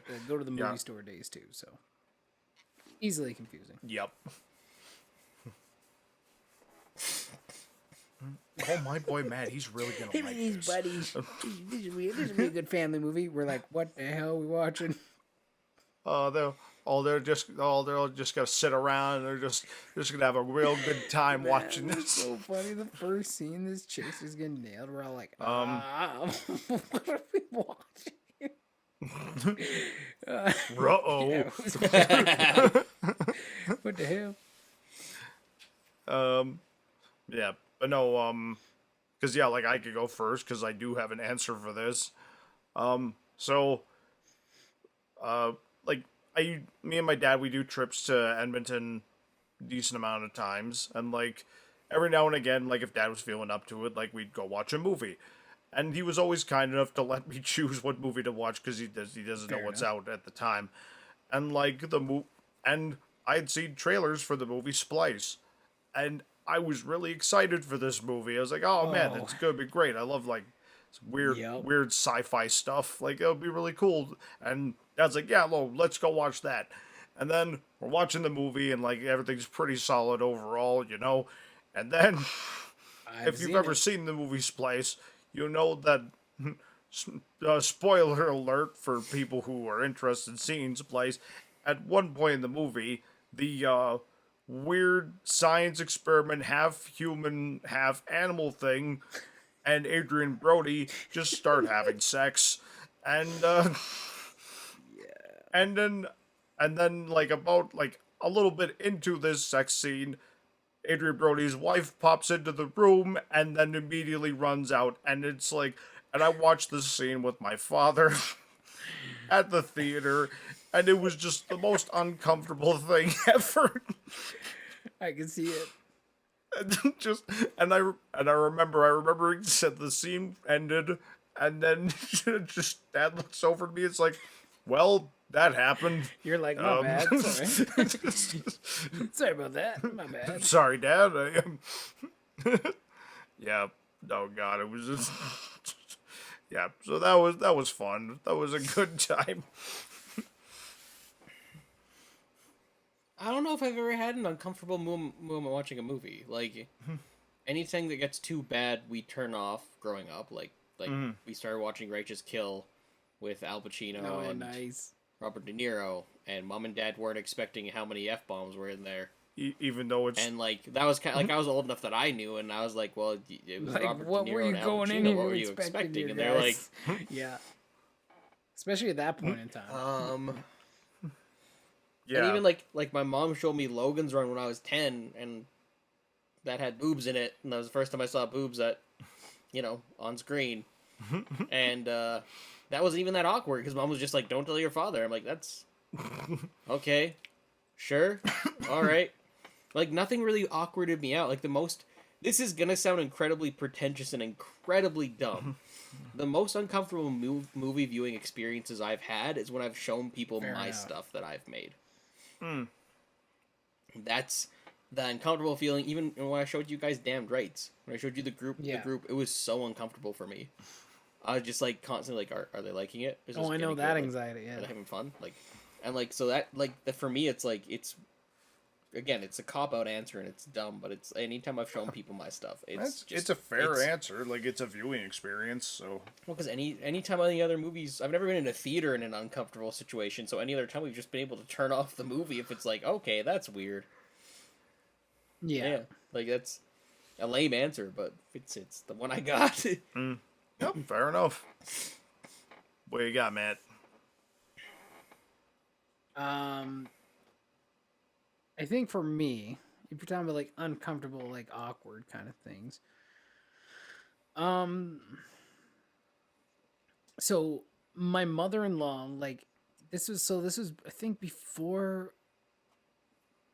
[SPEAKER 2] the go to the movie
[SPEAKER 3] Yeah.
[SPEAKER 2] store days too. So easily confusing.
[SPEAKER 3] Yep. Oh, my boy Matt, he's really gonna
[SPEAKER 2] Him
[SPEAKER 3] like
[SPEAKER 2] and his
[SPEAKER 3] this.
[SPEAKER 2] buddies. This is a really good family movie. We're like, what the hell are we watching?
[SPEAKER 3] They're just gonna sit around and they're just gonna have a real good time watching
[SPEAKER 2] Man, it's
[SPEAKER 3] this.
[SPEAKER 2] so funny. The first scene, this chick is getting nailed. We're all like, what are we watching?
[SPEAKER 3] Uh-oh.
[SPEAKER 2] Yeah, it was- what the hell?
[SPEAKER 3] Yeah, but no, because yeah, like I could go first because I do have an answer for this. Like me and my dad, we do trips to Edmonton decent amount of times, and like every now and again, like if Dad was feeling up to it, like we'd go watch a movie, and he was always kind enough to let me choose what movie to watch because he doesn't know
[SPEAKER 2] Fair
[SPEAKER 3] what's
[SPEAKER 2] enough.
[SPEAKER 3] out at the time, and like and I had seen trailers for the movie Splice, and I was really excited for this movie. I was like, oh man, that's gonna be great. I love like some
[SPEAKER 2] Yep.
[SPEAKER 3] weird sci-fi stuff. Like it'll be really cool. And Dad's like, yeah, well, let's go watch that. And then we're watching the movie, and like everything's pretty solid overall, you know. And then, if you've ever seen the movie Splice, you know that. Spoiler alert for people who are interested in seeing Splice. At one point in the movie, the weird science experiment, half human, half animal thing, and Adrian Brody just start having sex, and and then like about like a little bit into this sex scene, Adrian Brody's wife pops into the room and then immediately runs out. And it's like, and I watched this scene with my father at the theater, and it was just the most uncomfortable thing ever.
[SPEAKER 2] I can see it.
[SPEAKER 3] And just and I remember he said the scene ended, and then just Dad looks over at me. It's like, well, that happened.
[SPEAKER 2] You're like, my bad. Sorry. Sorry about that. My bad.
[SPEAKER 3] Sorry, Dad. Yeah. Oh God, it was just. Yeah. So that was fun. That was a good time.
[SPEAKER 1] I don't know if I've ever had an uncomfortable moment watching a movie. Like, anything that gets too bad, we turn off growing up. Like we started watching Righteous Kill with Al Pacino
[SPEAKER 2] Oh,
[SPEAKER 1] and
[SPEAKER 2] nice.
[SPEAKER 1] Robert De Niro, and Mom and Dad weren't expecting how many F-bombs were in there.
[SPEAKER 3] Even though it's
[SPEAKER 1] And, like, that was kind of, like, I was old enough that I knew, and I was like, well, it was
[SPEAKER 2] Like,
[SPEAKER 1] Robert
[SPEAKER 2] what
[SPEAKER 1] De
[SPEAKER 2] were
[SPEAKER 1] Niro
[SPEAKER 2] you
[SPEAKER 1] and Al
[SPEAKER 2] going in
[SPEAKER 1] Pacino.
[SPEAKER 2] here
[SPEAKER 1] What were you expecting?
[SPEAKER 2] here,
[SPEAKER 1] And they're like,
[SPEAKER 2] guys? Yeah. Especially at that point in time.
[SPEAKER 3] yeah.
[SPEAKER 1] And even, like, my mom showed me Logan's Run when I was 10, and that had boobs in it, and that was the first time I saw boobs on screen. And, that wasn't even that awkward, because Mom was just like, don't tell your father. I'm like, that's... okay. Sure. Alright. Like, nothing really awkwarded me out. Like, the most... This is gonna sound incredibly pretentious and incredibly dumb. The most uncomfortable movie viewing experiences I've had is when I've shown people
[SPEAKER 2] Fair
[SPEAKER 1] my
[SPEAKER 2] enough.
[SPEAKER 1] stuff that I've made. That's the uncomfortable feeling. Even when I showed you guys Damned Rights, when I showed you the group, it was so uncomfortable for me. I was just like constantly like, are they liking it? Is this
[SPEAKER 2] Oh, I know
[SPEAKER 1] gonna
[SPEAKER 2] that
[SPEAKER 1] good?
[SPEAKER 2] anxiety.
[SPEAKER 1] Are
[SPEAKER 2] Yeah.
[SPEAKER 1] they having fun? Like, and like so that like for me, it's like it's a cop out answer and it's dumb, but it's anytime I've shown people my stuff,
[SPEAKER 3] It's a fair answer. Like, it's a viewing experience. So
[SPEAKER 1] Well, because anytime any other movies, I've never been in a theater in an uncomfortable situation. So any other time we've just been able to turn off the movie if it's like, okay, that's weird.
[SPEAKER 2] Yeah.
[SPEAKER 1] Like that's a lame answer, but it's the one I got.
[SPEAKER 3] yep, fair enough. What you got, Matt?
[SPEAKER 2] I think for me, if you're talking about like uncomfortable, like awkward kind of things, so my mother-in-law, like, this was I think before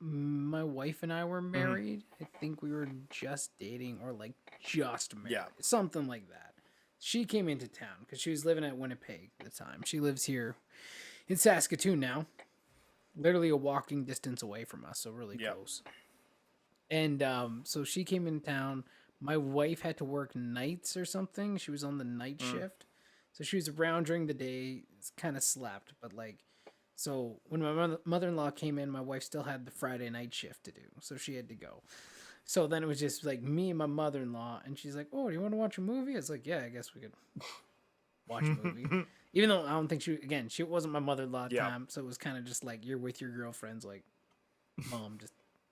[SPEAKER 2] my wife and I were married. I think we were just dating or like just married,
[SPEAKER 3] Yeah.
[SPEAKER 2] something like that. She came into town because she was living at Winnipeg at the time. She lives here in Saskatoon now, literally a walking distance away from us, so really
[SPEAKER 3] Yep.
[SPEAKER 2] close. And so she came in town. My wife had to work nights or something. She was on the night shift, so she was around during the day. It's kind of slept, but like, so when my mother-in-law came in, my wife still had the Friday night shift to do, so she had to go. So then it was just like me and my mother-in-law, and she's like, "Oh, do you want to watch a movie?" I was like, "Yeah, I guess we could watch a movie." Even though I don't think she wasn't my mother-in-law at the
[SPEAKER 3] Yeah.
[SPEAKER 2] time, so it was kind of just like you're with your girlfriends, like, Mom,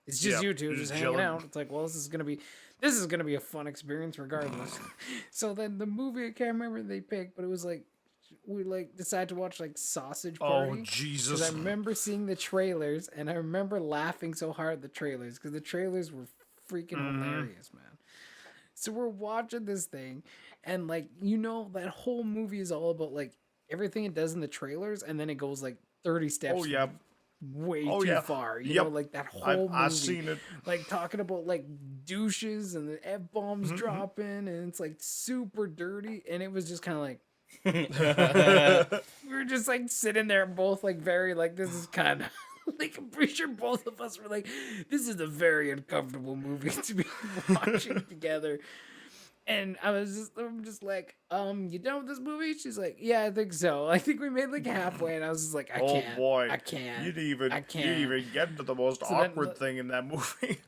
[SPEAKER 2] it's just
[SPEAKER 3] Yeah,
[SPEAKER 2] you two
[SPEAKER 3] just
[SPEAKER 2] just hanging
[SPEAKER 3] chilling.
[SPEAKER 2] out. It's like, well, this is gonna be a fun experience regardless. So then the movie, I can't remember they picked, but it was like we like decided to watch like Sausage Party.
[SPEAKER 3] Oh,
[SPEAKER 2] Because
[SPEAKER 3] Jesus.
[SPEAKER 2] I remember seeing the trailers, and I remember laughing so hard at the trailers because the trailers were freaking hilarious, man. So we're watching this thing, and like that whole movie is all about like everything it does in the trailers, and then it goes like 30 steps.
[SPEAKER 3] Oh, yeah.
[SPEAKER 2] Way
[SPEAKER 3] Oh,
[SPEAKER 2] too
[SPEAKER 3] yeah.
[SPEAKER 2] far. You
[SPEAKER 3] Yep.
[SPEAKER 2] know, like that whole movie.
[SPEAKER 3] I've seen it.
[SPEAKER 2] Like talking about like douches and the F bombs dropping, and it's like super dirty, and it was just kind of like. We were just like sitting there both like very like this is kind of like I'm pretty sure both of us were like this is a very uncomfortable movie to be watching together. And I'm just like, you done with this movie? She's like, yeah, I think so. I think we made like halfway, and I was just like, I
[SPEAKER 3] Oh
[SPEAKER 2] can't.
[SPEAKER 3] boy.
[SPEAKER 2] I can't.
[SPEAKER 3] You didn't even get to the most
[SPEAKER 2] So then,
[SPEAKER 3] awkward thing in that movie.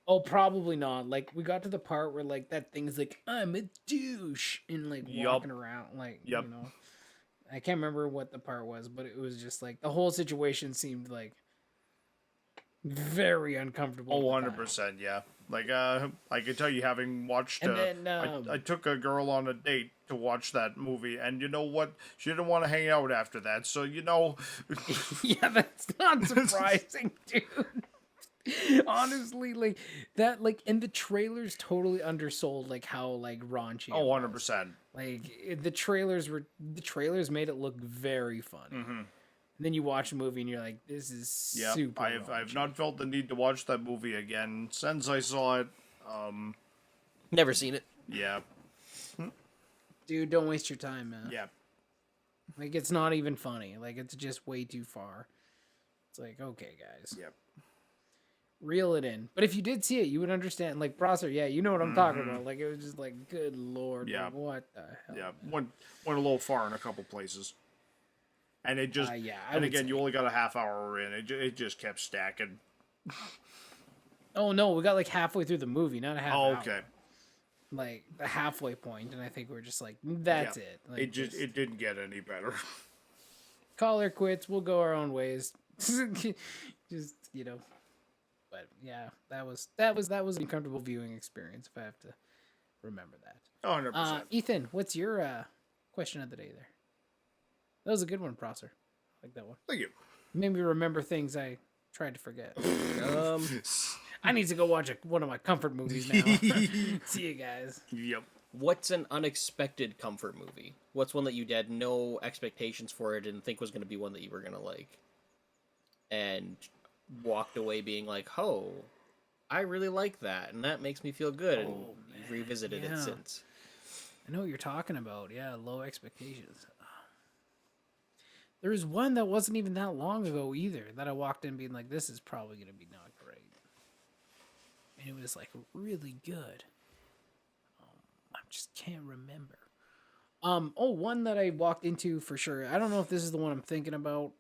[SPEAKER 2] Oh, probably not. Like we got to the part where like that thing's like, I'm a douche, and like
[SPEAKER 3] Yup.
[SPEAKER 2] walking around, like
[SPEAKER 3] Yup.
[SPEAKER 2] I can't remember what the part was, but it was just like the whole situation seemed like very uncomfortable.
[SPEAKER 3] Oh,
[SPEAKER 2] at the time.
[SPEAKER 3] 100%, yeah. Like, I can tell you, having watched,
[SPEAKER 2] And then,
[SPEAKER 3] I took a girl on a date to watch that movie, and you know what? She didn't want to hang out after that, so,
[SPEAKER 2] Yeah, that's not surprising, dude. Honestly, like that, like, and the trailers totally undersold like how like raunchy.
[SPEAKER 3] Oh,
[SPEAKER 2] It was.
[SPEAKER 3] 100%.
[SPEAKER 2] The trailers made it look very funny. And then you watch the movie and you're like, this is
[SPEAKER 3] Yep.
[SPEAKER 2] super.
[SPEAKER 3] I've
[SPEAKER 2] raunchy.
[SPEAKER 3] not felt the need to watch that movie again since I saw it.
[SPEAKER 1] Never seen it.
[SPEAKER 3] Yeah.
[SPEAKER 2] Dude, don't waste your time, man.
[SPEAKER 3] Yeah.
[SPEAKER 2] Like, it's not even funny. Like, it's just way too far. It's like, okay, guys,
[SPEAKER 3] Yep.
[SPEAKER 2] reel it in. But if you did see it, you would understand. Like, Prosser, yeah, you know what I'm talking about. Like, it was just like, good lord,
[SPEAKER 3] Yeah.
[SPEAKER 2] like, what the hell?
[SPEAKER 3] Yeah. Went a little far in a couple places. And it just,
[SPEAKER 2] Yeah, I
[SPEAKER 3] and
[SPEAKER 2] would
[SPEAKER 3] again,
[SPEAKER 2] say.
[SPEAKER 3] you only got a half hour in. It just kept stacking.
[SPEAKER 2] Oh no, we got like halfway through the movie, not a half
[SPEAKER 3] Oh,
[SPEAKER 2] hour.
[SPEAKER 3] okay.
[SPEAKER 2] Like the halfway point, and I think we're just like, that's
[SPEAKER 3] Yeah.
[SPEAKER 2] it. Like,
[SPEAKER 3] It didn't get any better.
[SPEAKER 2] call her quits. We'll go our own ways. Just But yeah, that was an uncomfortable viewing experience. If I have to remember that.
[SPEAKER 3] 100%.
[SPEAKER 2] Ethan, what's your question of the day there? That was a good one, Prosser. I like that one.
[SPEAKER 3] Thank you.
[SPEAKER 2] Made me remember things I tried to forget.
[SPEAKER 1] Um,
[SPEAKER 2] I need to go watch one of my comfort movies now. See you guys.
[SPEAKER 3] Yep.
[SPEAKER 1] what's an unexpected comfort movie? What's one that you had no expectations for it and think was going to be one that you were going to like? And walked away being like, oh, I really like that. And that makes me feel good. And you've revisited
[SPEAKER 2] yeah.
[SPEAKER 1] it since.
[SPEAKER 2] I know what you're talking about. Yeah, low expectations. There was one that wasn't even that long ago either that I walked in being like, this is probably going to be not great. And it was like really good. I just can't remember. One that I walked into for sure. I don't know if this is the one I'm thinking about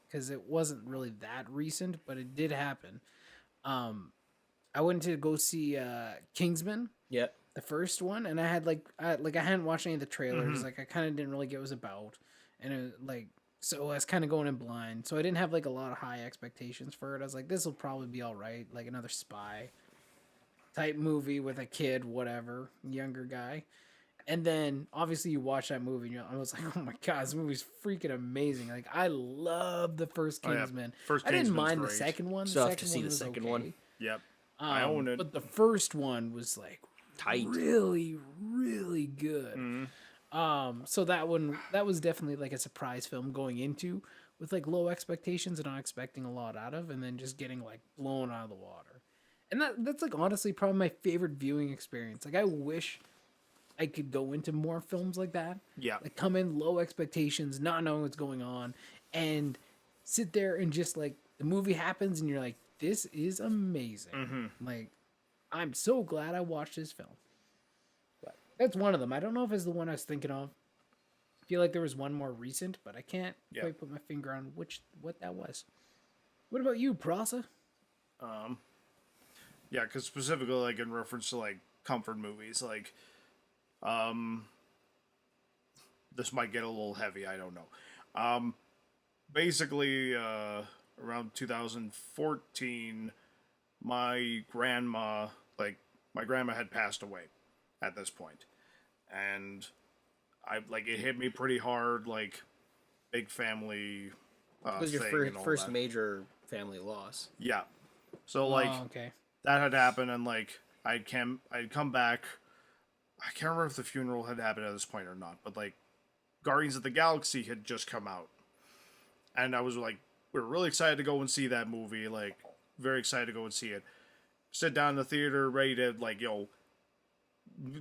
[SPEAKER 2] because it wasn't really that recent, but it did happen. I went to go see Kingsman,
[SPEAKER 1] Yep.
[SPEAKER 2] the first one, and I had I hadn't watched any of the trailers. Like I kind of didn't really get what it was about, and so I was kind of going in blind. So I didn't have like a lot of high expectations for it. I was like, this will probably be all right, like another spy type movie with a kid, whatever, younger guy. And then obviously you watch that movie and I was like, oh my god, this movie's freaking amazing. Like I love the first
[SPEAKER 3] Oh, yeah.
[SPEAKER 2] Kingsman.
[SPEAKER 3] First
[SPEAKER 2] I didn't
[SPEAKER 3] Kingsman's
[SPEAKER 2] mind the
[SPEAKER 3] great.
[SPEAKER 2] second one.
[SPEAKER 1] Still
[SPEAKER 2] The
[SPEAKER 1] have to
[SPEAKER 2] second
[SPEAKER 1] see
[SPEAKER 2] one
[SPEAKER 1] the
[SPEAKER 2] was
[SPEAKER 1] second
[SPEAKER 2] okay.
[SPEAKER 1] one.
[SPEAKER 3] Yep. I own it.
[SPEAKER 2] But the first one was like
[SPEAKER 1] Tight.
[SPEAKER 2] really, really good. So that was definitely like a surprise film going into with like low expectations and not expecting a lot out of, and then just getting like blown out of the water. And that's like honestly probably my favorite viewing experience. Like I wish I could go into more films like that.
[SPEAKER 3] Yeah.
[SPEAKER 2] Like come in low expectations, not knowing what's going on, and sit there and just like the movie happens and you're like, this is amazing. Like I'm so glad I watched this film. But that's one of them. I don't know if it's the one I was thinking of. I feel like there was one more recent, but I can't quite put my finger on what that was. What about you, Prasa?
[SPEAKER 3] Yeah, because specifically, like, in reference to, like, comfort movies, like, this might get a little heavy, I don't know. Basically, around 2014, my grandma had passed away at this point. And it hit me pretty hard, like, big family
[SPEAKER 1] It was your
[SPEAKER 3] thing and all
[SPEAKER 1] first
[SPEAKER 3] that.
[SPEAKER 1] major family loss.
[SPEAKER 3] Yeah. So, like,
[SPEAKER 2] Okay.
[SPEAKER 3] that had happened, and like I'd come back. I can't remember if the funeral had happened at this point or not, but like Guardians of the Galaxy had just come out, and I was like, we were really excited to go and see that movie, like very excited to go and see it. Sit down in the theater, ready to like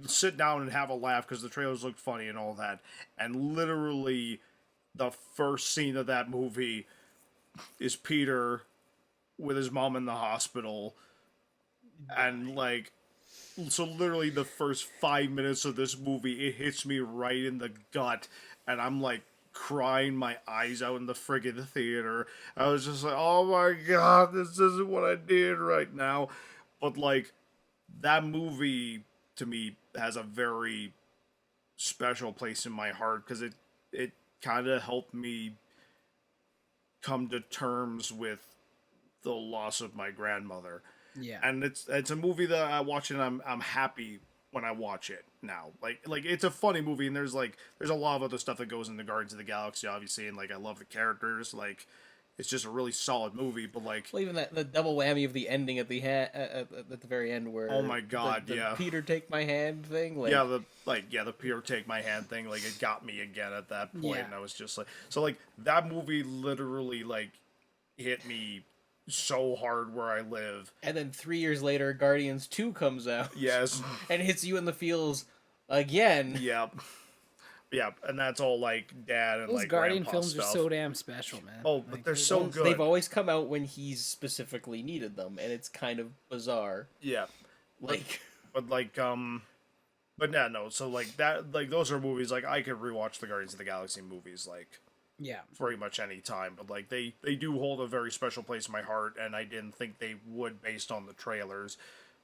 [SPEAKER 3] sit down and have a laugh because the trailers looked funny and all that, and literally the first scene of that movie is Peter with his mom in the hospital. And like, so literally the first 5 minutes of this movie, it hits me right in the gut, and I'm like crying my eyes out in the friggin' theater. I was just like, oh my god, this isn't what I did right now. But like, that movie to me has a very special place in my heart because it kind of helped me come to terms with the loss of my grandmother.
[SPEAKER 2] Yeah.
[SPEAKER 3] And it's a movie that I watch and I'm happy when I watch it now. Like it's a funny movie, and there's a lot of other stuff that goes into Guardians of the Galaxy, obviously, and like I love the characters. Like, it's just a really solid movie. But like,
[SPEAKER 1] Well, even that the double whammy of the ending at the at the very end, where
[SPEAKER 3] oh my God,
[SPEAKER 1] the
[SPEAKER 3] yeah.
[SPEAKER 1] Peter take my hand thing, like
[SPEAKER 3] Yeah, the Peter take my hand thing, like it got me again at that point,
[SPEAKER 2] Yeah.
[SPEAKER 3] and I was just like, so like that movie literally like hit me so hard where I live.
[SPEAKER 1] and then 3 years later, Guardians 2 comes out,
[SPEAKER 3] Yes,
[SPEAKER 1] and hits you in the feels again.
[SPEAKER 3] yep, yep, and that's all like dad and
[SPEAKER 2] Those
[SPEAKER 3] like
[SPEAKER 2] Guardian
[SPEAKER 3] grandpa
[SPEAKER 2] films
[SPEAKER 3] stuff.
[SPEAKER 2] are so damn special, man.
[SPEAKER 3] Oh, but
[SPEAKER 2] Like,
[SPEAKER 3] they're so
[SPEAKER 1] Well,
[SPEAKER 3] good.
[SPEAKER 1] They've always come out when he's specifically needed them, and it's kind of bizarre.
[SPEAKER 3] Yeah,
[SPEAKER 1] Like,
[SPEAKER 3] but like but yeah, no. So like that, like those are movies like I could rewatch the Guardians of the Galaxy movies like
[SPEAKER 2] yeah.
[SPEAKER 3] pretty much any time. But like they do hold a very special place in my heart, and I didn't think they would based on the trailers.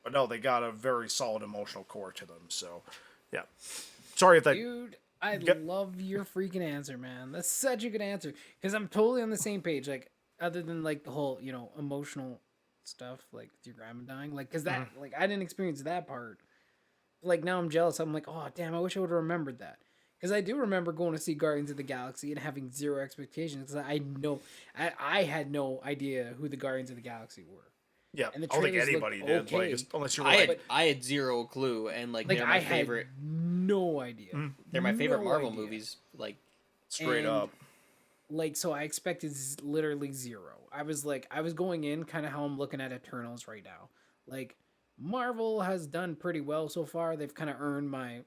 [SPEAKER 3] But no, they got a very solid emotional core to them. So yeah, sorry if that.
[SPEAKER 2] Dude, I
[SPEAKER 3] Get-
[SPEAKER 2] love your freaking answer, man. That's such a good answer. Because I'm totally on the same page. Like, other than, like, the whole, emotional stuff, like, with your grandma dying. Like, because that, like, I didn't experience that part. Like, now I'm jealous. I'm like, oh, damn, I wish I would have remembered that. Because I do remember going to see Guardians of the Galaxy and having zero expectations. Because I had no idea who the Guardians of the Galaxy were.
[SPEAKER 3] Yeah,
[SPEAKER 2] And the
[SPEAKER 3] I don't think
[SPEAKER 2] trailers look
[SPEAKER 3] anybody did.
[SPEAKER 2] okay.
[SPEAKER 3] Like unless you're
[SPEAKER 1] I
[SPEAKER 3] like,
[SPEAKER 1] had I had zero clue, and like,
[SPEAKER 2] Like,
[SPEAKER 1] they're
[SPEAKER 2] I
[SPEAKER 1] my favorite.
[SPEAKER 2] had no idea.
[SPEAKER 1] They're my favorite
[SPEAKER 2] No
[SPEAKER 1] Marvel
[SPEAKER 2] idea.
[SPEAKER 1] movies. Like,
[SPEAKER 3] straight
[SPEAKER 2] and-
[SPEAKER 3] up.
[SPEAKER 2] Like, so I expected literally zero. I was going in kind of how I'm looking at Eternals right now. Like, Marvel has done pretty well so far. They've kind of earned my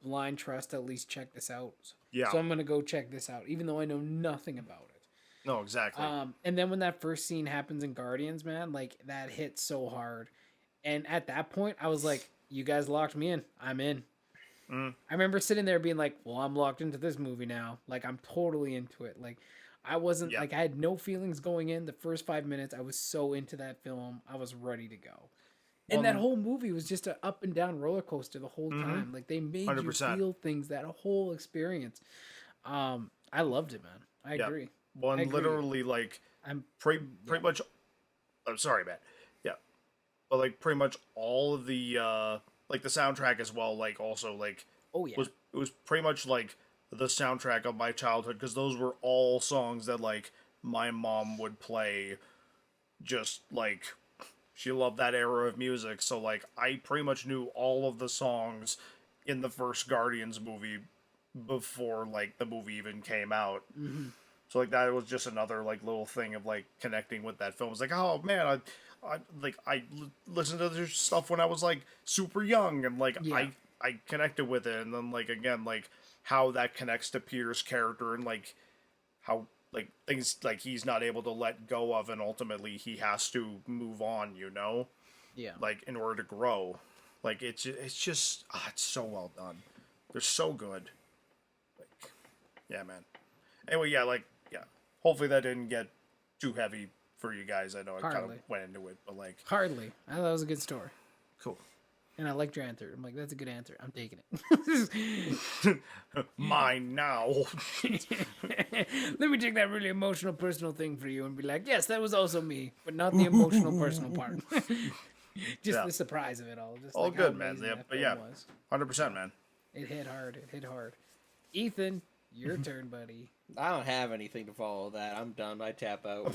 [SPEAKER 2] blind trust to at least check this out.
[SPEAKER 3] Yeah.
[SPEAKER 2] So I'm going to go check this out, even though I know nothing about it.
[SPEAKER 3] No, exactly.
[SPEAKER 2] And then when that first scene happens in Guardians, man, like, that hit so hard. And at that point, I was like, you guys locked me in. I'm in. I remember sitting there being like, well, I'm locked into this movie now. Like, I'm totally into it. Like, I wasn't,
[SPEAKER 3] Yeah.
[SPEAKER 2] like, I had no feelings going in. The first 5 minutes, I was so into that film. I was ready to go. And that whole movie was just an up and down roller coaster the whole time. Like, they made
[SPEAKER 3] 100%.
[SPEAKER 2] you feel things, that whole experience. I loved it, man. I
[SPEAKER 3] Yeah.
[SPEAKER 2] agree.
[SPEAKER 3] One
[SPEAKER 2] I agree.
[SPEAKER 3] literally like
[SPEAKER 2] I'm
[SPEAKER 3] pretty much. I'm sorry, Matt. Yeah, but like pretty much all of the like the soundtrack as well. Like also like
[SPEAKER 2] Oh yeah.
[SPEAKER 3] it was pretty much like the soundtrack of my childhood because those were all songs that like my mom would play. Just like she loved that era of music, so like I pretty much knew all of the songs in the first Guardians movie before like the movie even came out. So like that was just another like little thing of like connecting with that film. It's like, oh man, I listened to this stuff when I was like super young, and like
[SPEAKER 2] Yeah.
[SPEAKER 3] I connected with it, and then like again like how that connects to Peter's character and like how like things like he's not able to let go of, and ultimately he has to move on.
[SPEAKER 2] Yeah.
[SPEAKER 3] Like in order to grow. Like it's just it's so well done. They're so good. Like, yeah, man. Anyway, yeah, like yeah. Hopefully that didn't get too heavy for you guys. I know I kind of
[SPEAKER 2] Hardly.
[SPEAKER 3] went into it, but like
[SPEAKER 2] Hardly. I thought that was a good story.
[SPEAKER 3] cool.
[SPEAKER 2] And I liked your answer. I'm like, that's a good answer. I'm taking it.
[SPEAKER 3] Mine now.
[SPEAKER 2] Let me take that really emotional, personal thing for you and be like, yes, that was also me, but not the emotional, personal part. Just
[SPEAKER 3] Yeah.
[SPEAKER 2] the surprise of it all. Just
[SPEAKER 3] All
[SPEAKER 2] like how
[SPEAKER 3] good, man.
[SPEAKER 2] amazing
[SPEAKER 3] Yeah,
[SPEAKER 2] that
[SPEAKER 3] but
[SPEAKER 2] film
[SPEAKER 3] yeah.
[SPEAKER 2] was.
[SPEAKER 3] 100%, man.
[SPEAKER 2] It hit hard. It hit hard. Ethan, your turn, buddy.
[SPEAKER 1] I don't have anything to follow that. I'm done. I tap out.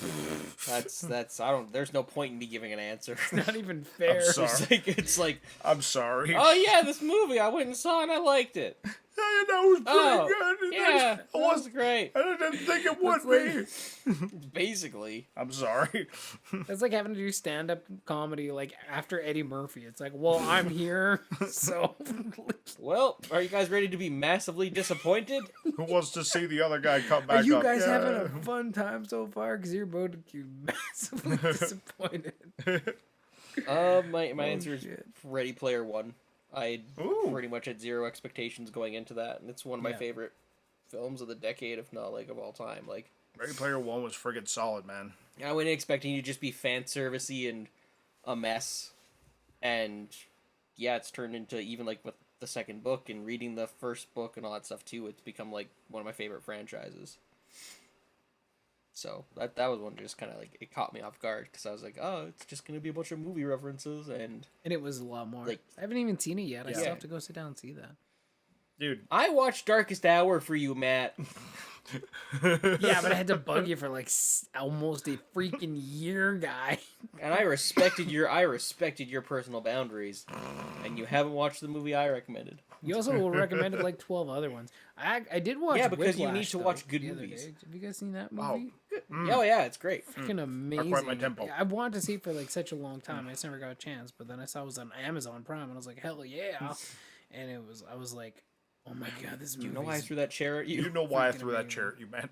[SPEAKER 1] That's I don't. There's no point in me giving an answer.
[SPEAKER 2] Not even fair.
[SPEAKER 3] sorry.
[SPEAKER 1] It's like,
[SPEAKER 3] I'm sorry.
[SPEAKER 1] oh yeah, this movie I went and saw and I liked it.
[SPEAKER 3] Yeah, that was pretty
[SPEAKER 1] Oh,
[SPEAKER 3] good.
[SPEAKER 1] yeah, that
[SPEAKER 3] I
[SPEAKER 1] was great.
[SPEAKER 3] I didn't think it would be.
[SPEAKER 1] Basically,
[SPEAKER 3] I'm sorry.
[SPEAKER 2] It's like having to do stand-up comedy like after Eddie Murphy. It's like, well, I'm here, so
[SPEAKER 1] well, are you guys ready to be massively disappointed?
[SPEAKER 3] Who wants to see the other guy come back
[SPEAKER 2] are you
[SPEAKER 3] up?
[SPEAKER 2] guys
[SPEAKER 3] Yeah.
[SPEAKER 2] having a fun time so far? Because you're both massively disappointed.
[SPEAKER 1] My answer is
[SPEAKER 2] shit.
[SPEAKER 1] Ready Player One. I
[SPEAKER 3] Ooh.
[SPEAKER 1] pretty much had zero expectations going into that, and it's one of my
[SPEAKER 2] Yeah.
[SPEAKER 1] favorite films of the decade, if not like of all time. Like,
[SPEAKER 3] Ready Player One was friggin' solid, man.
[SPEAKER 1] I went in expecting you to just be fan servicey and a mess, and yeah, it's turned into, even like with the second book and reading the first book and all that stuff too, it's become like one of my favorite franchises. So that was one just kind of like, it caught me off guard because I was like, oh, it's just gonna be a bunch of movie references, and
[SPEAKER 2] And it was a lot more.
[SPEAKER 1] Like-
[SPEAKER 2] I haven't even seen it yet. I
[SPEAKER 1] Yeah.
[SPEAKER 2] still have to go sit down and see that.
[SPEAKER 3] dude.
[SPEAKER 1] I watched Darkest Hour for you, Matt,
[SPEAKER 2] Yeah, but I had to bug you for like almost a freaking year, guy.
[SPEAKER 1] and I respected your personal boundaries, and you haven't watched the movie I recommended.
[SPEAKER 2] You also recommended like 12 other ones. I did watch.
[SPEAKER 1] Yeah, because you need
[SPEAKER 2] Whiplash,
[SPEAKER 1] to
[SPEAKER 2] though,
[SPEAKER 1] watch good
[SPEAKER 2] the other
[SPEAKER 1] movies.
[SPEAKER 2] day. Have you guys seen that
[SPEAKER 3] Oh,
[SPEAKER 2] movie?
[SPEAKER 1] Oh yeah, it's great.
[SPEAKER 2] Freaking amazing!
[SPEAKER 3] quite my tempo.
[SPEAKER 2] Yeah, I wanted to see it for like such a long time. I just never got a chance. But then I saw it was on Amazon Prime, and I was like, hell yeah! And I was like, oh my god, this movie.
[SPEAKER 1] You know why I threw that chair at you?
[SPEAKER 3] You know why I
[SPEAKER 2] freaking
[SPEAKER 3] threw that
[SPEAKER 2] amazing.
[SPEAKER 3] chair at you, Matt.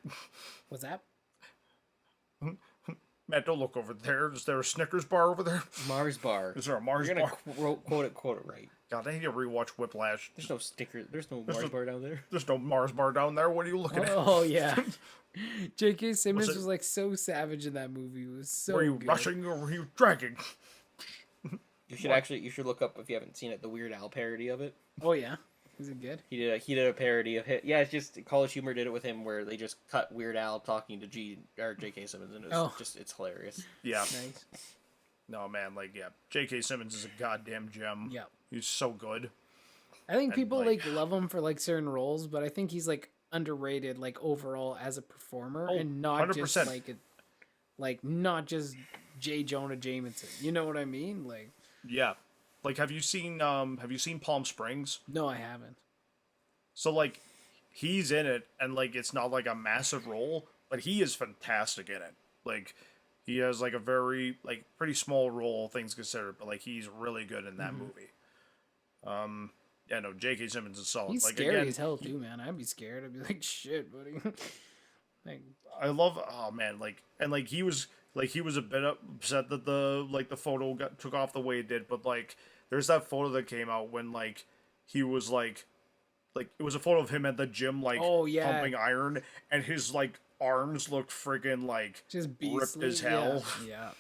[SPEAKER 2] What's that?
[SPEAKER 3] Matt, don't look over there. Is there a Snickers bar over there?
[SPEAKER 1] Mars bar.
[SPEAKER 3] Is there a Mars
[SPEAKER 1] You're gonna
[SPEAKER 3] bar?
[SPEAKER 1] quote it right.
[SPEAKER 3] God, I need to rewatch Whiplash.
[SPEAKER 1] There's no sticker. There's no Mars bar down there.
[SPEAKER 3] There's no Mars bar down there. What are you looking at?
[SPEAKER 2] Oh yeah. J.K. Simmons
[SPEAKER 3] it-
[SPEAKER 2] was like so savage in that movie. It was so
[SPEAKER 3] Were you
[SPEAKER 2] good.
[SPEAKER 3] rushing or were you dragging?
[SPEAKER 1] You should look up, if you haven't seen it, the Weird Al parody of it.
[SPEAKER 2] Oh yeah. Is it good?
[SPEAKER 1] He did a parody of it. Yeah, it's just College Humor did it with him, where they just cut Weird Al talking to J.K. Simmons, and it's hilarious.
[SPEAKER 3] Yeah.
[SPEAKER 2] Nice.
[SPEAKER 3] No, man, like, yeah. J.K. Simmons is a goddamn gem.
[SPEAKER 2] Yeah.
[SPEAKER 3] He's so good.
[SPEAKER 2] I think
[SPEAKER 3] And,
[SPEAKER 2] people
[SPEAKER 3] like-
[SPEAKER 2] like love him for like certain roles, but I think he's like underrated like overall as a performer,
[SPEAKER 3] Oh,
[SPEAKER 2] and not
[SPEAKER 3] 100%.
[SPEAKER 2] just not just J. Jonah Jameson. You know what I mean? Like,
[SPEAKER 3] Yeah. Like, have you seen Palm Springs?
[SPEAKER 2] no, I haven't.
[SPEAKER 3] So, like, he's in it, and, like, it's not, like, a massive role, but he is fantastic in it. Like, he has, like, a very, like, pretty small role, things considered, but, like, he's really good in that movie. Yeah, no, J.K. Simmons is solid.
[SPEAKER 2] He's
[SPEAKER 3] Like,
[SPEAKER 2] scary
[SPEAKER 3] again,
[SPEAKER 2] as hell too, man. I'd be scared. I'd be like, shit, buddy. Like,
[SPEAKER 3] I love, oh, man, like, and, like, he was a bit upset that the photo took off the way it did, but, like, there's that photo that came out when, like, he was, like, it was a photo of him at the gym, like,
[SPEAKER 2] Oh, yeah.
[SPEAKER 3] pumping iron, and his, like, arms looked friggin', like,
[SPEAKER 2] just
[SPEAKER 3] ripped
[SPEAKER 2] beastly.
[SPEAKER 3] as hell.
[SPEAKER 2] Yeah.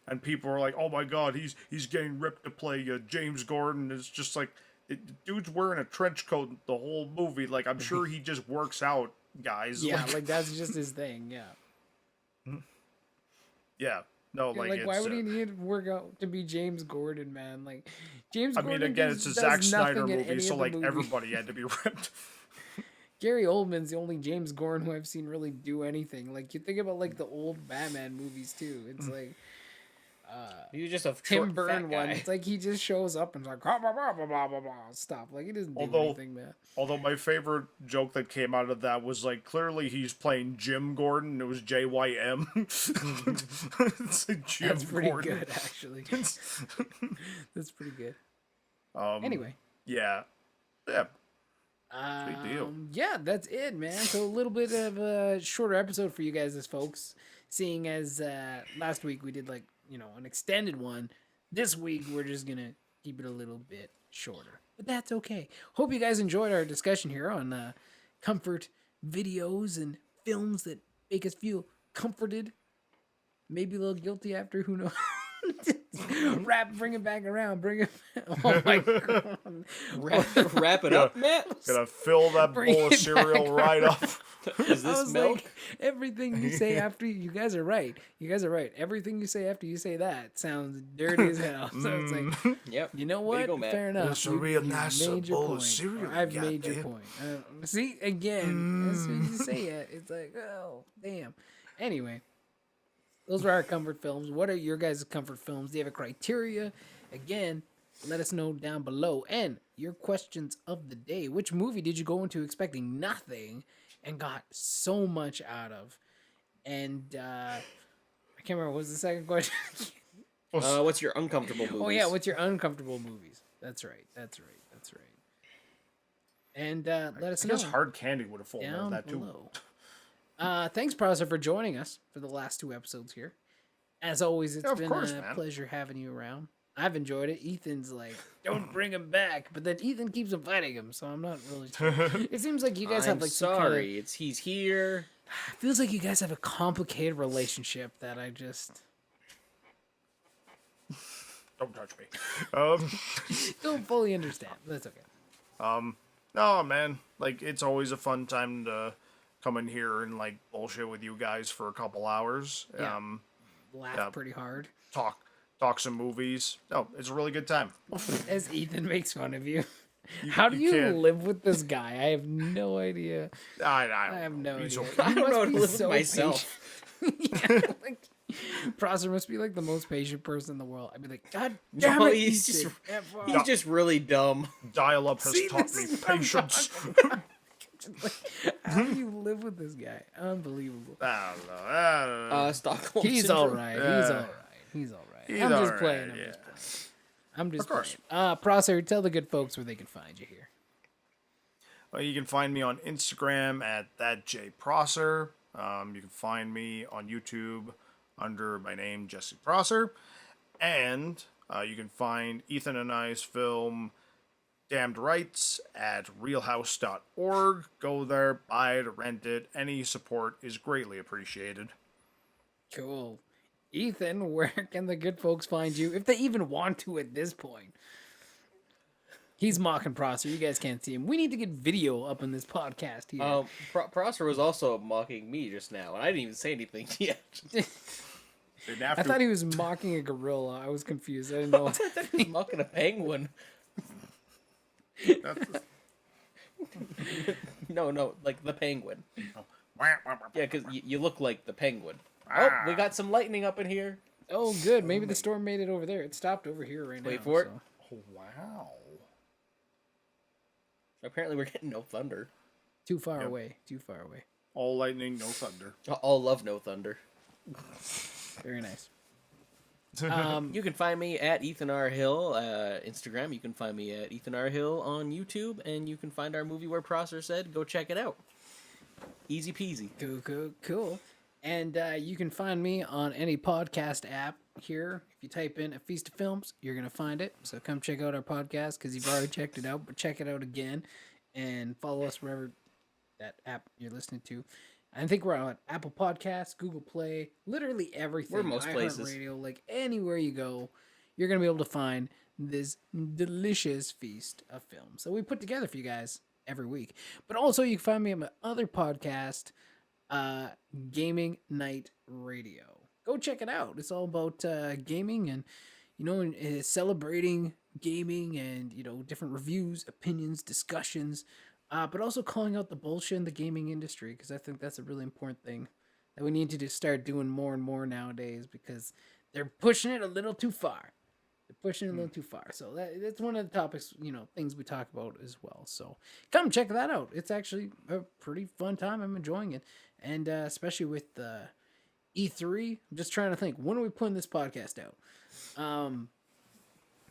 [SPEAKER 3] And people were like, oh my god, he's getting ripped to play James Gordon. It's just like, the dude's wearing a trench coat the whole movie. Like, I'm sure he just works out, guys.
[SPEAKER 2] Yeah, like that's just his thing. Yeah.
[SPEAKER 3] yeah. No,
[SPEAKER 2] Yeah,
[SPEAKER 3] like,
[SPEAKER 2] like
[SPEAKER 3] it's,
[SPEAKER 2] why would he need to work out to be James Gordon, man? Like, James
[SPEAKER 3] I
[SPEAKER 2] Gordon.
[SPEAKER 3] mean, again, it's
[SPEAKER 2] just
[SPEAKER 3] a
[SPEAKER 2] does
[SPEAKER 3] Zack Snyder
[SPEAKER 2] nothing in
[SPEAKER 3] movie,
[SPEAKER 2] any
[SPEAKER 3] so,
[SPEAKER 2] of the
[SPEAKER 3] like,
[SPEAKER 2] movies.
[SPEAKER 3] everybody had to be ripped.
[SPEAKER 2] Gary Oldman's the only James Gordon who I've seen really do anything. Like, you think about like the old Batman movies too. It's like
[SPEAKER 1] He was just a
[SPEAKER 2] Tim
[SPEAKER 1] short,
[SPEAKER 2] Burton
[SPEAKER 1] fat
[SPEAKER 2] one.
[SPEAKER 1] guy.
[SPEAKER 2] It's like he just shows up and is like blah blah blah blah blah blah blah. Stop. Like, he doesn't do
[SPEAKER 3] Although-
[SPEAKER 2] anything, man.
[SPEAKER 3] Although my favorite joke that came out of that was, like, clearly he's playing Jim Gordon. It was JYM. It's like Jim
[SPEAKER 2] That's pretty
[SPEAKER 3] Gordon.
[SPEAKER 2] good, actually. That's pretty good. Anyway.
[SPEAKER 3] Yeah. Yeah. Sweet deal.
[SPEAKER 2] Yeah, that's it, man. So a little bit of a shorter episode for you guys as folks, seeing as last week we did like, an extended one. This week we're just going to keep it a little bit shorter. But that's okay. Hope you guys enjoyed our discussion here on comfort videos and films that make us feel comforted. Maybe a little guilty after, who knows? Bring it back around. Bring it. Oh my god!
[SPEAKER 1] Wrap it up, Matt.
[SPEAKER 3] Gonna fill that
[SPEAKER 2] Bring
[SPEAKER 3] bowl of
[SPEAKER 2] it
[SPEAKER 3] cereal
[SPEAKER 2] back
[SPEAKER 3] right up.
[SPEAKER 1] Is
[SPEAKER 2] I
[SPEAKER 1] this
[SPEAKER 2] was
[SPEAKER 1] milk?
[SPEAKER 2] like, everything you say after you guys are right. You guys are right. Everything you say after you say that sounds dirty as hell. So it's like,
[SPEAKER 1] Yep.
[SPEAKER 2] you know
[SPEAKER 1] Way to
[SPEAKER 2] what?
[SPEAKER 1] go, Matt.
[SPEAKER 2] Fair enough.
[SPEAKER 3] That's a real nice
[SPEAKER 2] made your
[SPEAKER 3] bowl of
[SPEAKER 2] point.
[SPEAKER 3] cereal,
[SPEAKER 2] Or I've made your
[SPEAKER 3] goddamn.
[SPEAKER 2] point. See, again, as soon as you say it, it's like, oh, damn. Anyway, those were our comfort films. What are your guys' comfort films? Do you have a criteria? Again, let us know down below. And your questions of the day. Which movie did you go into expecting nothing and got so much out of? And I can't remember. What was the second question?
[SPEAKER 1] What's your uncomfortable movies?
[SPEAKER 2] Oh, yeah. What's your uncomfortable movies? That's right. And let us
[SPEAKER 3] I
[SPEAKER 2] know
[SPEAKER 3] guess Hard Candy would have fallen out of
[SPEAKER 2] down
[SPEAKER 3] that too.
[SPEAKER 2] below. Thanks, Browser, for joining us for the last 2 episodes here. As always, it's
[SPEAKER 3] Yeah, of
[SPEAKER 2] been
[SPEAKER 3] course,
[SPEAKER 2] a
[SPEAKER 3] man.
[SPEAKER 2] pleasure having you around. I've enjoyed it. Ethan's like, don't bring him back, but then Ethan keeps inviting him, so I'm not really sure. It seems like you guys
[SPEAKER 1] I'm
[SPEAKER 2] have like
[SPEAKER 1] sorry. He's here.
[SPEAKER 2] it feels like you guys have a complicated relationship that I just
[SPEAKER 3] Don't touch me.
[SPEAKER 2] don't fully understand. But that's okay.
[SPEAKER 3] No, man. Like, it's always a fun time to come in here and, like, bullshit with you guys for a couple hours.
[SPEAKER 2] Yeah. Laugh
[SPEAKER 3] yeah.
[SPEAKER 2] pretty hard
[SPEAKER 3] Talk some movies. No, it's a really good time.
[SPEAKER 2] as Ethan makes fun of you. How do you
[SPEAKER 3] can't-
[SPEAKER 2] live with this guy? I have no idea.
[SPEAKER 3] I
[SPEAKER 2] I have no
[SPEAKER 3] He's
[SPEAKER 2] idea.
[SPEAKER 3] okay.
[SPEAKER 1] I
[SPEAKER 2] He
[SPEAKER 1] don't
[SPEAKER 2] must
[SPEAKER 1] know how to
[SPEAKER 2] be
[SPEAKER 1] live with
[SPEAKER 2] so
[SPEAKER 1] myself.
[SPEAKER 2] patient. Yeah, like, Prosser must be like the most patient person in the world. I'd be like, God damn
[SPEAKER 1] No,
[SPEAKER 2] it,
[SPEAKER 1] he's
[SPEAKER 2] Ethan,
[SPEAKER 1] just-
[SPEAKER 2] F off."
[SPEAKER 1] He's just really dumb.
[SPEAKER 3] Dial-up has
[SPEAKER 2] See,
[SPEAKER 3] taught
[SPEAKER 2] this
[SPEAKER 3] me
[SPEAKER 2] is what I'm
[SPEAKER 3] patience.
[SPEAKER 2] Like, how do you live with this guy? Unbelievable.
[SPEAKER 3] I don't know. I don't know.
[SPEAKER 1] Stockholm
[SPEAKER 2] He's
[SPEAKER 1] syndrome.
[SPEAKER 2] all right. He's all right. He's all right.
[SPEAKER 3] He's
[SPEAKER 2] I'm just
[SPEAKER 3] all
[SPEAKER 2] playing.
[SPEAKER 3] right,
[SPEAKER 2] I'm
[SPEAKER 3] yeah.
[SPEAKER 2] just playing. I'm just
[SPEAKER 3] Of course.
[SPEAKER 2] playing. Prosser, tell the good folks where they can find you here.
[SPEAKER 3] Well, you can find me on Instagram at thatjprosser. You can find me on YouTube under my name, Jesse Prosser. And you can find Ethan and I's film Damned Rights at realhouse.org. Go there, buy it, rent it. Any support is greatly appreciated.
[SPEAKER 2] Cool. Ethan, where can the good folks find you if they even want to at this point? He's mocking Prosser. You guys can't see him. We need to get video up in this podcast here.
[SPEAKER 1] Prosser was also mocking me just now, and I didn't even say anything yet.
[SPEAKER 3] Didn't have
[SPEAKER 2] I
[SPEAKER 3] to.
[SPEAKER 2] thought he was mocking a gorilla. I was confused. I didn't know.
[SPEAKER 1] I thought he was mocking a penguin.
[SPEAKER 3] That's-
[SPEAKER 1] No, like the penguin.
[SPEAKER 3] yeah,
[SPEAKER 1] Yeah, because you look like the penguin. Oh, we got some lightning up in here.
[SPEAKER 2] Oh, good. Maybe the storm made it over there. It stopped over here right now.
[SPEAKER 1] Wait for it.
[SPEAKER 2] so-
[SPEAKER 3] Oh, wow.
[SPEAKER 1] Apparently, we're getting no thunder.
[SPEAKER 2] Too far
[SPEAKER 3] Yep.
[SPEAKER 2] away. Too far away.
[SPEAKER 3] All lightning, no thunder.
[SPEAKER 1] All love, no thunder.
[SPEAKER 2] Very nice.
[SPEAKER 1] You can find me at Ethan R. Hill, Instagram. You can find me at Ethan R. Hill on YouTube, and you can find our movie where Prosser said, go check it out. Easy peasy.
[SPEAKER 2] Cool. And you can find me on any podcast app here. If you type in A Feast of Films, you're going to find it. So come check out our podcast because you've already checked it out, but check it out again and follow us wherever that app you're listening to. I think we're on Apple Podcasts, Google Play, literally everything.
[SPEAKER 1] We're most places.
[SPEAKER 2] Radio, like anywhere you go, you're going to be able to find this delicious feast of films that we put together for you guys every week. But also you can find me on my other podcast, Gaming Night Radio. Go check it out. It's all about gaming and, celebrating gaming and, different reviews, opinions, discussions, but also calling out the bullshit in the gaming industry because I think that's a really important thing that we need to just start doing more and more nowadays because they're pushing it a little too far. So that's one of the topics, things we talk about as well. So come check that out. It's actually a pretty fun time. I'm enjoying it. And especially with E3, I'm just trying to think, when are we putting this podcast out?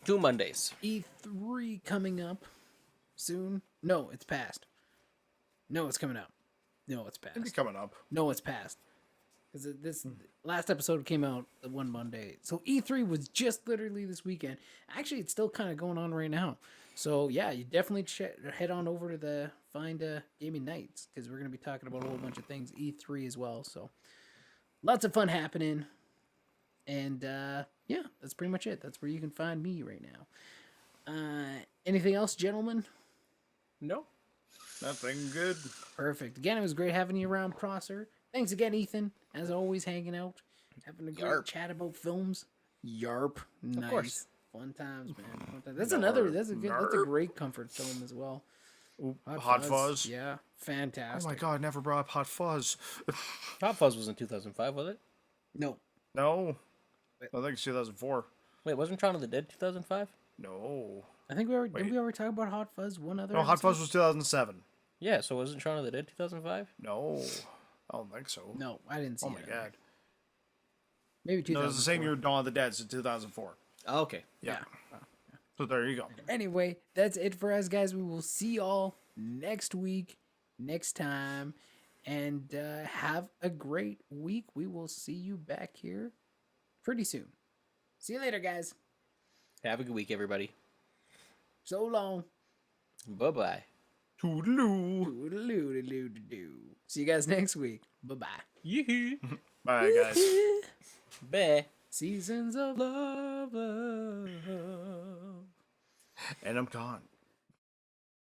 [SPEAKER 1] 2 Mondays.
[SPEAKER 2] E3 coming up soon. No, it's past. No, it's coming up. No, it's
[SPEAKER 3] It'll be
[SPEAKER 2] past.
[SPEAKER 3] coming up.
[SPEAKER 2] No, it's past. Because this last episode came out one Monday. So E3 was just literally this weekend. Actually, it's still kind of going on right now. So yeah, you definitely head on over to the Find Gaming Nights because we're going to be talking about a whole bunch of things E3 as well. So lots of fun happening. And yeah, that's pretty much it. That's where you can find me right now. Anything else, gentlemen?
[SPEAKER 1] No.
[SPEAKER 3] Nothing good.
[SPEAKER 2] Perfect. Again, it was great having you around, Prosser. Thanks again, Ethan. As always, hanging out, having a great
[SPEAKER 1] Yarp.
[SPEAKER 2] chat about films. Yarp, nice,
[SPEAKER 1] course.
[SPEAKER 2] fun times, man. Fun times. That's
[SPEAKER 3] Yarp,
[SPEAKER 2] that's a
[SPEAKER 3] yarp.
[SPEAKER 2] great comfort film as well.
[SPEAKER 3] Ooh, Hot Fuzz.
[SPEAKER 2] Yeah,
[SPEAKER 3] Oh
[SPEAKER 2] fantastic.
[SPEAKER 3] my god, never brought up Hot Fuzz.
[SPEAKER 1] Hot Fuzz was in 2005, was it?
[SPEAKER 2] No,
[SPEAKER 3] No. I think it's 2004.
[SPEAKER 1] Wait, wasn't Shaun of the Dead 2005?
[SPEAKER 3] No.
[SPEAKER 2] I think did
[SPEAKER 3] Wait.
[SPEAKER 2] we already talk about Hot Fuzz? One other.
[SPEAKER 3] No, Hot
[SPEAKER 2] episode?
[SPEAKER 3] Fuzz was 2007.
[SPEAKER 1] Yeah, so wasn't Shaun of the Dead 2005?
[SPEAKER 3] No. I don't think so.
[SPEAKER 2] No, I didn't see
[SPEAKER 3] Oh
[SPEAKER 2] it.
[SPEAKER 3] my god.
[SPEAKER 2] Maybe 2000.
[SPEAKER 3] No, it's the same year Dawn of the Dead, so 2004.
[SPEAKER 1] Oh, okay.
[SPEAKER 3] Yeah. So there you go.
[SPEAKER 2] Anyway, that's it for us, guys. We will see y'all next week, next time, and have a great week. We will see you back here pretty soon. See you later, guys.
[SPEAKER 1] Have a good week, everybody.
[SPEAKER 2] So long.
[SPEAKER 1] Bye-bye.
[SPEAKER 3] Toodaloo.
[SPEAKER 2] Toodaloo-doo-doo-doo. See you guys next week. Bye-bye.
[SPEAKER 1] Yoo-hoo.
[SPEAKER 3] Bye, guys.
[SPEAKER 1] Bye.
[SPEAKER 2] Seasons of love.
[SPEAKER 3] And I'm gone.